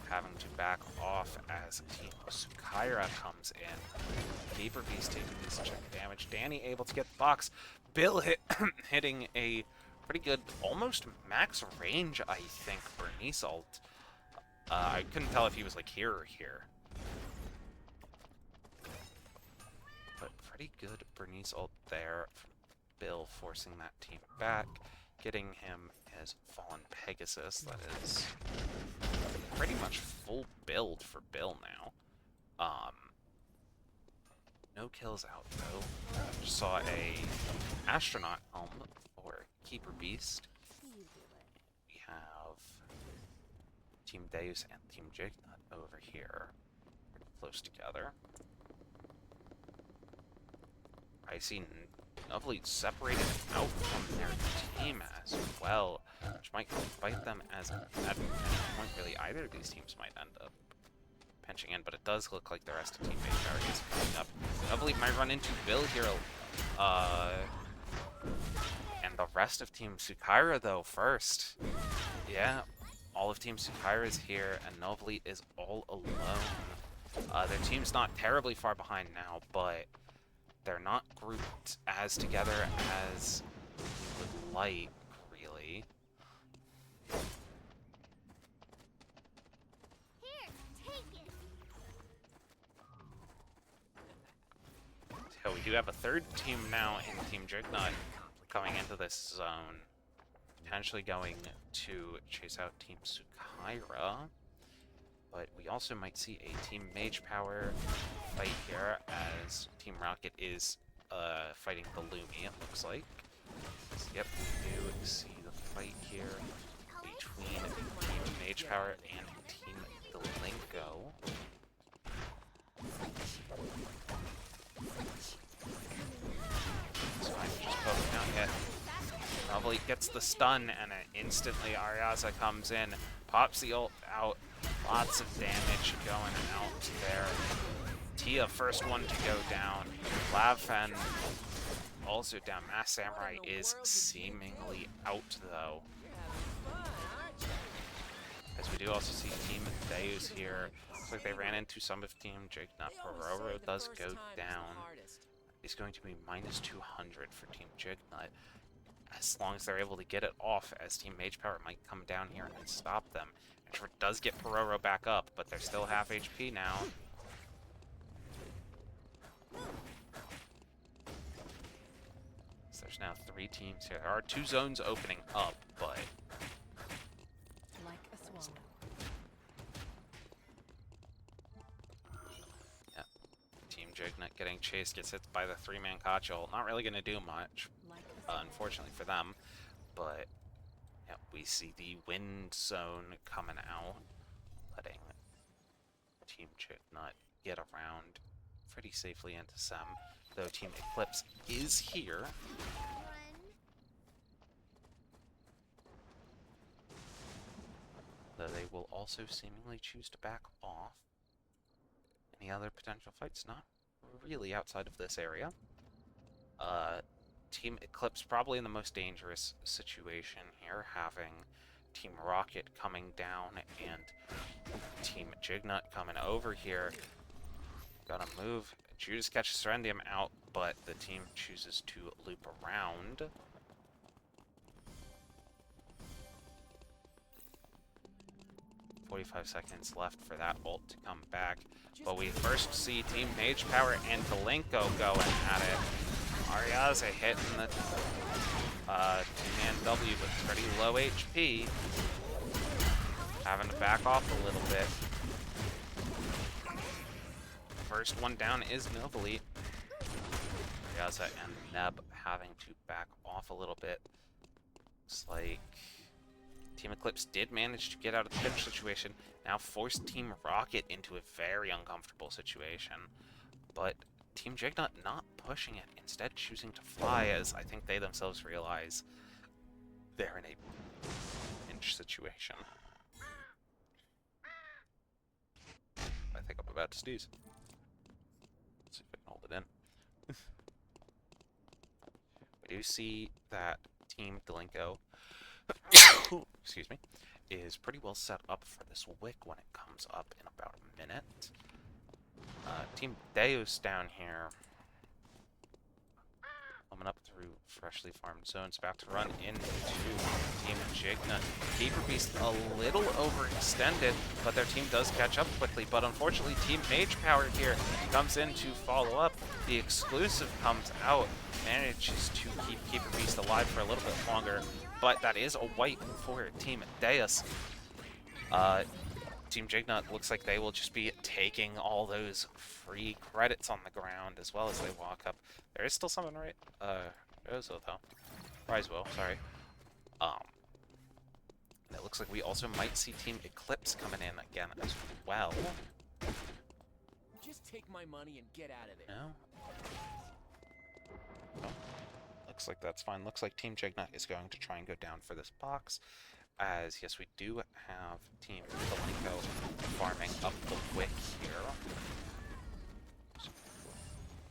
having to back off as Team Sukaira comes in. Keeper Beast taking a decent chunk of damage. Danny able to get the box. Bill hitting a pretty good, almost max range, I think, for Bernice ult. I couldn't tell if he was like here or here. But pretty good Bernice ult there from Bill, forcing that team back. Getting him his Fallen Pegasus. That is pretty much full build for Bill now. No kills out though. Just saw a Astronaut Helm or Keeper Beast. We have Team Deus and Team Jignut over here. Pretty close together. I see Lovely separated out from their team as well, which might bite them as at any point really either of these teams might end up pinching in, but it does look like the rest of Team Mage Power is coming up. Lovely might run into Bill here, and the rest of Team Sukaira though first. Yeah, all of Team Sukaira is here, and Novely is all alone. Their team's not terribly far behind now, but they're not grouped as together as we would like, really. Here, take it. So we do have a third team now in Team Jignut coming into this zone. Potentially going to chase out Team Sukaira. But we also might see a Team Mage Power fight here as Team Rocket is fighting the Lumia, it looks like. So, yep, we do see the fight here between Team Mage Power and Team Delinko. So I'm just poking down hit. Probably gets the stun and instantly Ariaza comes in, pops the ult out. Lots of damage going out there. Tia, first one to go down. Lavfen also down. Mass Samurai is seemingly out, though. As we do also see Team Deus here. Looks like they ran into some of Team Jignut. Pororo does go down. It's going to be minus 200 for Team Jignut. As long as they're able to get it off, as Team Mage Power might come down here and stop them. Introvert does get Pororo back up, but they're still half HP now. So there's now 3 teams here. There are 2 zones opening up, but Like a swallow. yeah. Team Jignut getting chased, gets hit by the 3-man Kachel. Not really going to do much, Like a swallow. unfortunately for them, but yeah, we see the wind zone coming out, letting Team Jignut get around pretty safely into Sem, though Team Eclipse is here. Run. Though they will also seemingly choose to back off. Any other potential fights? Not really outside of this area. Team Eclipse probably in the most dangerous situation here, having Team Rocket coming down and Team Jignut coming over here. Gotta move. Judas catches Serendium out, but the team chooses to loop around. "45 seconds left for that ult to come back. But we first see Team Mage Power and Delinko going at it. Ariaza hitting the two-man W with pretty low HP. Having to back off a little bit. First one down is Novelite. Ariaza and Neb having to back off a little bit. Looks like Team Eclipse did manage to get out of the pinch situation. Now forced Team Rocket into a very uncomfortable situation. But Team Jignut not pushing it, instead choosing to fly, as I think they themselves realize they're in a pinch situation. I think I'm about to sneeze. Let's see if I can hold it in. We do see that Team Delinko, excuse me, is pretty well set up for this wick when it comes up in about a minute. Team Deus down here, coming up through freshly farmed zones, about to run into Team Jignut. Keeper Beast a little overextended, but their team does catch up quickly. But unfortunately, Team Mage Power here comes in to follow up. The exclusive comes out, manages to keep Keeper Beast alive for a little bit longer, but that is a wipe for Team Deus. Team Jignut looks like they will just be taking all those free credits on the ground as well as they walk up. There is still someone right, Rozo though. Risewell, sorry. And it looks like we also might see Team Eclipse coming in again as well. Just take my money and get out of there. No? Oh. Looks like that's fine. Looks like Team Jignut is going to try and go down for this box. As, yes, we do have Team Delinko farming up the wick here.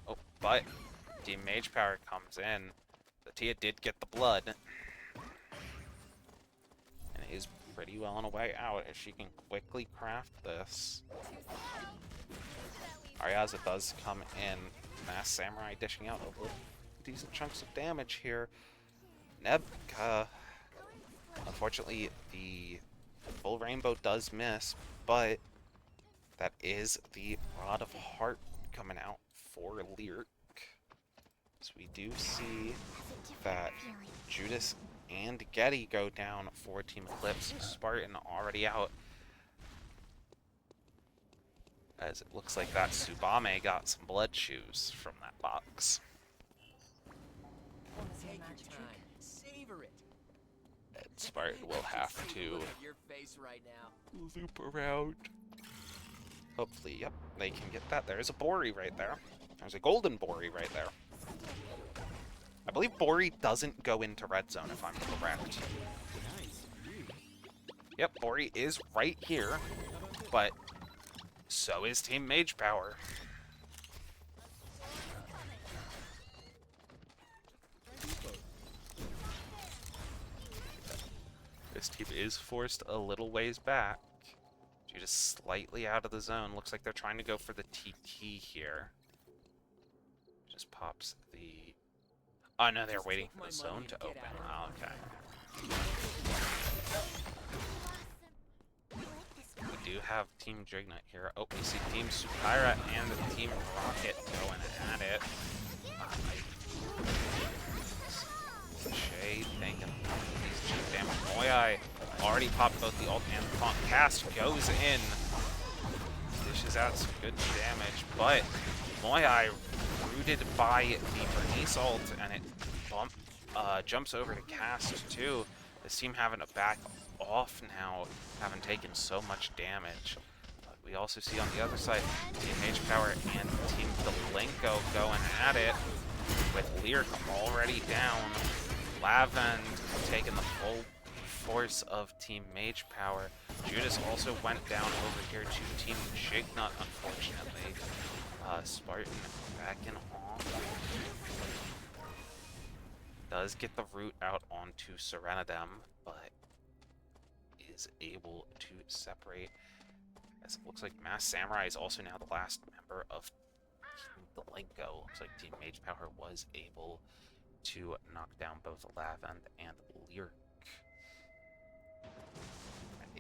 Oh, but Team Mage Power comes in. The Tia did get the blood. And is pretty well on a way out if she can quickly craft this. Ariaza does come in. Mass Samurai dishing out decent chunks of damage here. Neb, unfortunately, the full rainbow does miss, but that is the Rod of Heart coming out for Lyric. So we do see that Judas and Getty go down for Team Eclipse. Spartan already out, as it looks like that Tsubame got some blood shoes from that box. Take your time. Savor it. And Spartan will have to Look at your face right now. loop around. Hopefully, yep, they can get that. There's a Bori right there. There's a golden Bori right there. I believe Bori doesn't go into red zone, if I'm correct. Yep, Bori is right here, but so is Team Mage Power. This team is forced a little ways back. Judas slightly out of the zone. Looks like they're trying to go for the TT here. Just pops the... Oh no, they're waiting for the zone to open. Oh, okay. We do have Team Jignut here. Oh, we see Team Sukaira and Team Rocket going at it. Shade thinking these chip damage. Moyai already popped both the ult and the taunt. Cast goes in. Dishes out some good damage, but Moyai rooted by the Bernice ult, and it jumps over to Cast too. This team having to back off now, having taken so much damage. we also see on the other side Team H-Power and Team Delenko going at it, with Lyric already down. Lavend taking the full force of Team Mage Power. Judas also went down over here to Team Jignut, unfortunately. Spartan backing off. Does get the root out onto Serenadem, but is able to separate. As it looks like Mass Samurai is also now the last member of Team Delenko. Looks like Team Mage Power was able to knock down both Lavend and Lyric.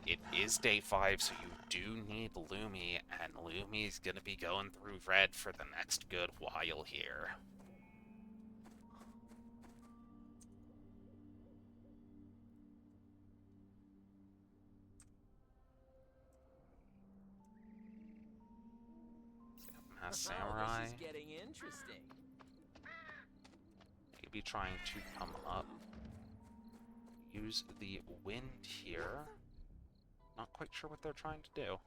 It is day 5, so you do need Lumi, and Lumi's gonna be going through red for the next good while here. Mass Samurai. This is getting interesting. Maybe trying to come up. Use the wind here. Not quite sure what they're trying to do.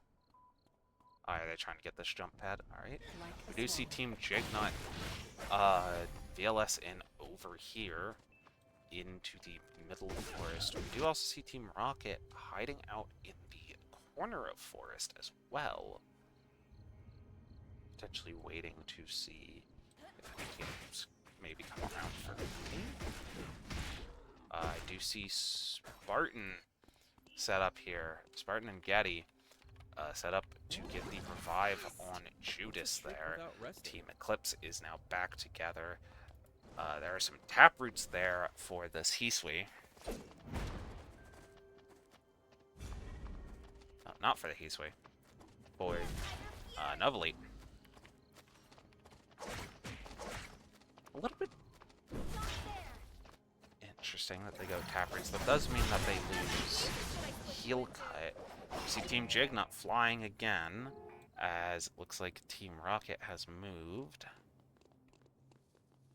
Oh, are they trying to get this jump pad? Alright. We do see Team Jignut VLS in over here into the middle forest. We do also see Team Rocket hiding out in the corner of forest as well. Potentially waiting to see if any teams maybe come around for me. I do see Spartan set up here. Spartan and Getty set up to get the revive on Judas there. Team Eclipse is now back together. There are some taproots there for this Hisui. No, not for the Hisui. For Novelite. A little bit interesting that they go taproots. That does mean that they lose heal cut. You see Team Jignut flying again, as it looks like Team Rocket has moved.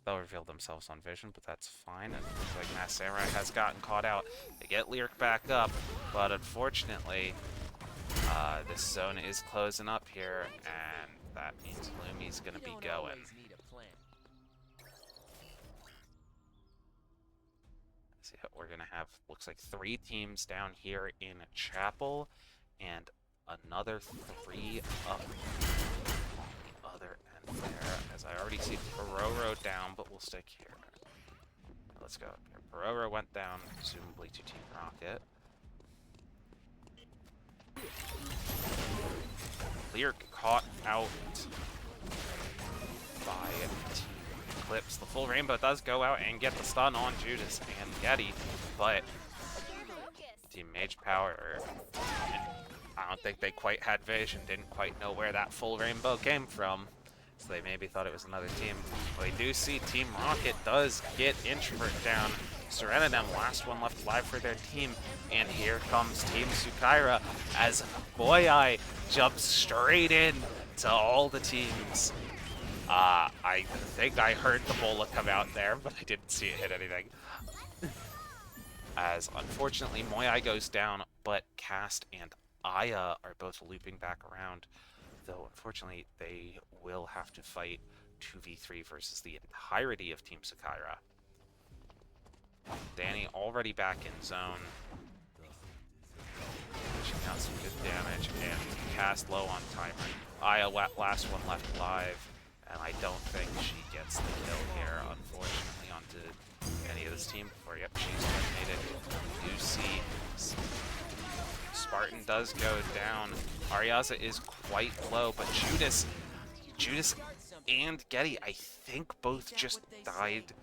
They'll reveal themselves on vision, but that's fine. And it looks like Mass Samurai has gotten caught out. They get Lyric back up, but unfortunately, this zone is closing up here, and that means Lumi's gonna be going. See what we're gonna have. Looks like 3 teams down here in Chapel, and another 3 up on the other end there. As I already see Pororo down, but we'll stick here. Let's go up here. Pororo went down, presumably to Team Rocket. Lyric caught out by Team Eclipse. The full rainbow does go out and get the stun on Judas and Getty, but Team Mage Power, I don't think they quite had vision, didn't quite know where that full rainbow came from, so they maybe thought it was another team. But we do see Team Rocket does get Introvert down. Serenadem, last one left alive for their team, and here comes Team Sukaira as Boyai jumps straight in to all the teams. I think I heard the bola come out there, but I didn't see it hit anything. As unfortunately Moyai goes down, but Cast and Aya are both looping back around, though unfortunately they will have to fight 2v3 versus the entirety of Team Sukaira. Danny already back in zone. She got some good damage, and Cast low on timer. Aya, last one left alive, and I don't think she gets the kill here, unfortunately, onto any of this team before. Yep, she's eliminated. You see Spartan does go down. Ariaza is quite low, but Judas and Getty, I think both just died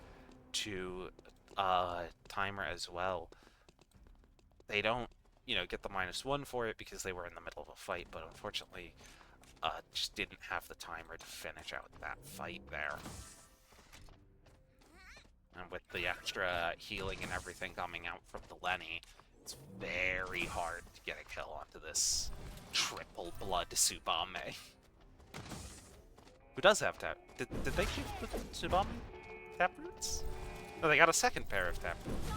to timer as well. They don't, get the -1 for it because they were in the middle of a fight, but unfortunately, just didn't have the timer to finish out that fight there. And with the extra healing and everything coming out from the Lenny, it's very hard to get a kill onto this triple blood Tsubame. Who does have tap? Did they give the Tsubame taproots? No, they got a second pair of taproots.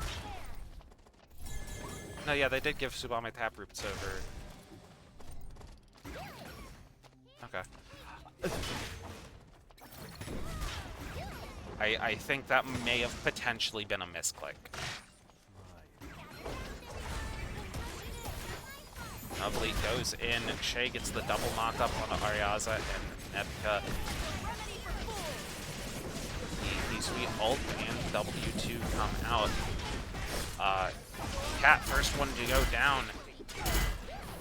No, yeah, they did give Tsubame taproots over Okay. I think that may have potentially been a misclick. Lovely goes in. Shay gets the double knock-up on Aryaza, and Nebka. The sweet ult and W2 come out. Cat, first one to go down,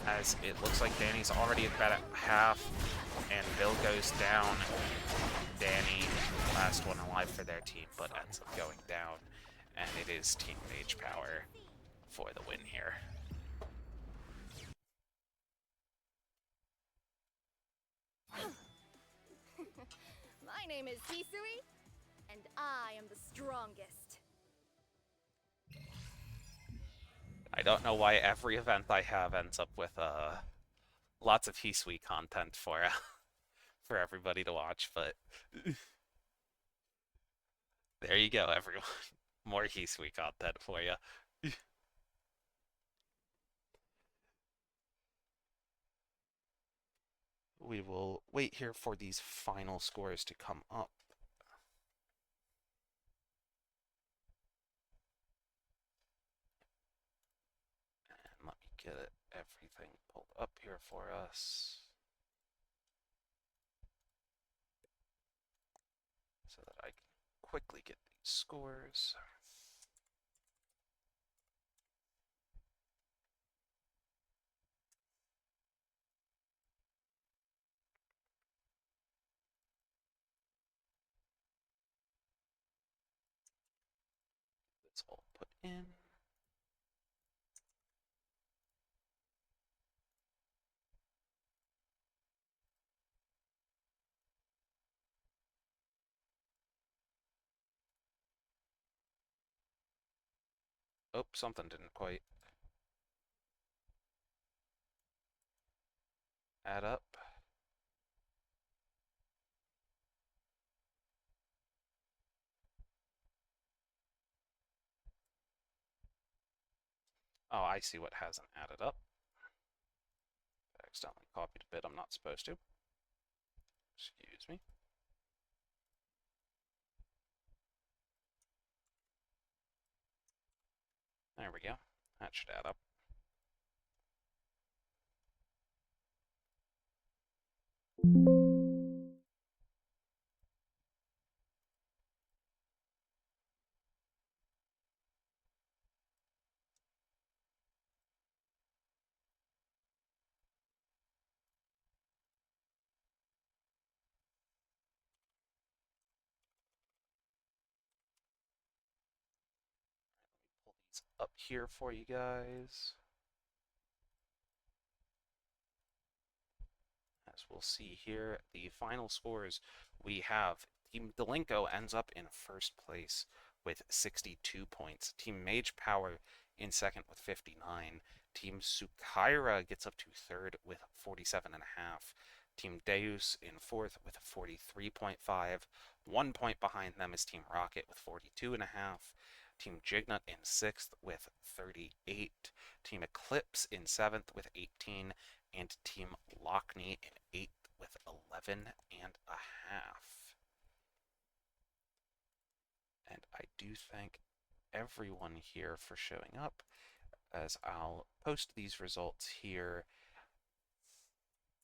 as it looks like Danny's already about at half, and Bill goes down. Danny, last one alive for their team, but ends up going down, and it is Team Mage Power for the win here. My name is Hisui, and I am the strongest. I don't know why every event I have ends up with lots of Hisui content for for everybody to watch, but there you go, everyone. More Hisui content for you. We will wait here for these final scores to come up. And let me get everything pulled up here for us, so that I can quickly get these scores. It's all put in. Oh, something didn't quite add up. Oh, I see what hasn't added up. I accidentally copied a bit I'm not supposed to. Excuse me. There we go. That should add up. Pull these up here for you guys. As we'll see here, the final scores we have. Team Delinko ends up in first place with 62 points. Team Mage Power in second with 59. Team Sukaira gets up to third with 47.5. Team Deus in fourth with 43.5. 1 point behind them is Team Rocket with 42.5. Team Jignut in sixth with 38. Team Eclipse in seventh with 18. And Team Lockney in eighth with 11.5. And I do thank everyone here for showing up, as I'll post these results here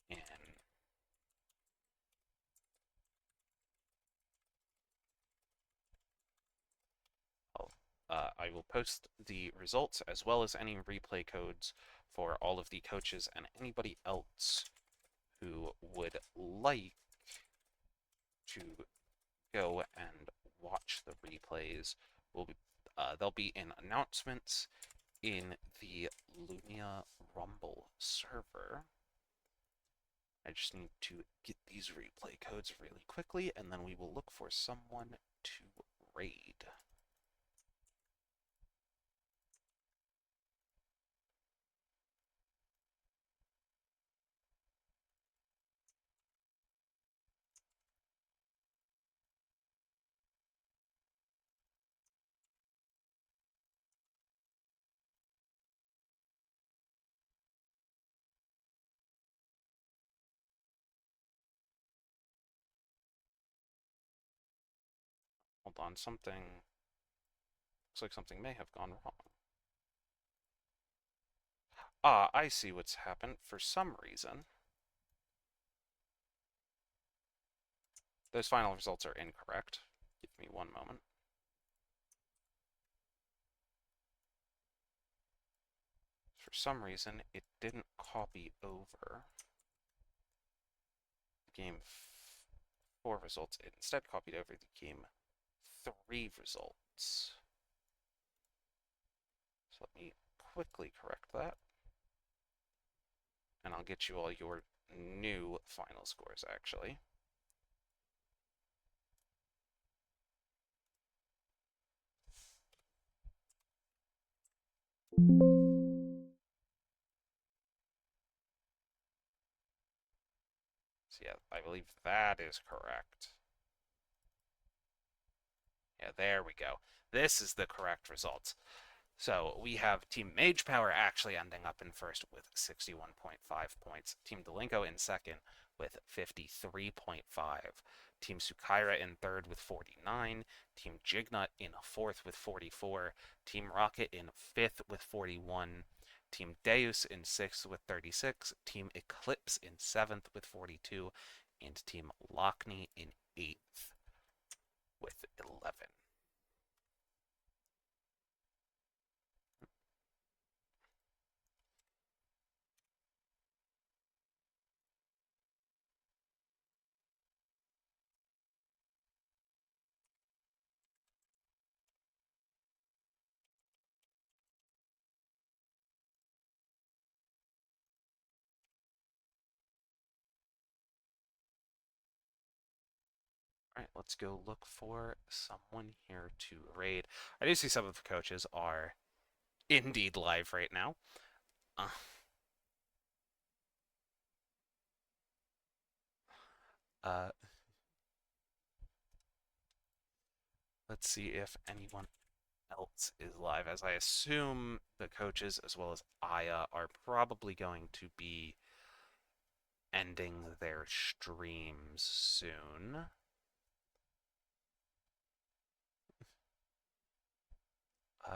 in I will post the results as well as any replay codes for all of the coaches and anybody else who would like to go and watch the replays. They'll be in announcements in the Lumia Rumble server. I just need to get these replay codes really quickly, and then we will look for someone to raid. on, something... Looks like something may have gone wrong. Ah, I see what's happened. For some reason, those final results are incorrect. Give me one moment. For some reason, it didn't copy over game 4 results. It instead copied over the game 3 results. So let me quickly correct that. And I'll get you all your new final scores, actually. So yeah, I believe that is correct. Yeah, there we go. This is the correct results. So we have Team Mage Power actually ending up in first with 61.5 points. Team Delinko in second with 53.5. Team Sukaira in third with 49. Team Jignut in fourth with 44. Team Rocket in fifth with 41. Team Deus in sixth with 36. Team Eclipse in seventh with 42. And Team Lockney in eighth with 11. All right, let's go look for someone here to raid. I do see some of the coaches are indeed live right now. Uh, uh, let's see if anyone else is live, as I assume the coaches as well as Aya are probably going to be ending their streams soon.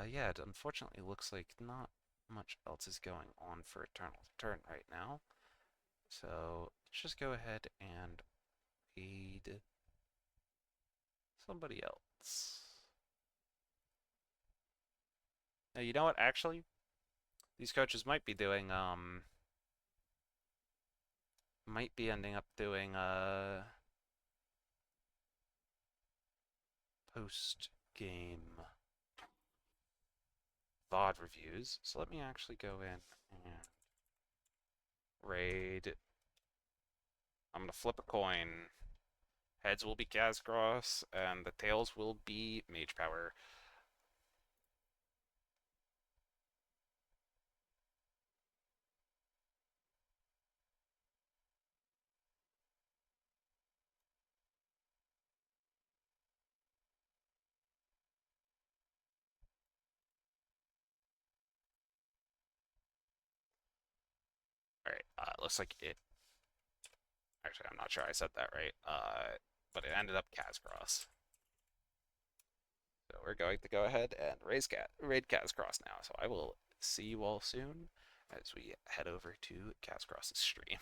Yeah, it unfortunately looks like not much else is going on for Eternal Return right now. So let's just go ahead and raid somebody else. Now, you know what? Actually, these coaches might be doing, might be ending up doing, post-game VOD reviews. So let me actually go in and raid. I'm gonna flip a coin. Heads will be Kazgross, and the tails will be Mage Power. Alright, looks like it... Actually, I'm not sure I said that right. But it ended up Kazgross. So we're going to go ahead and raid Kazgross now. So I will see you all soon as we head over to Kazgross's stream.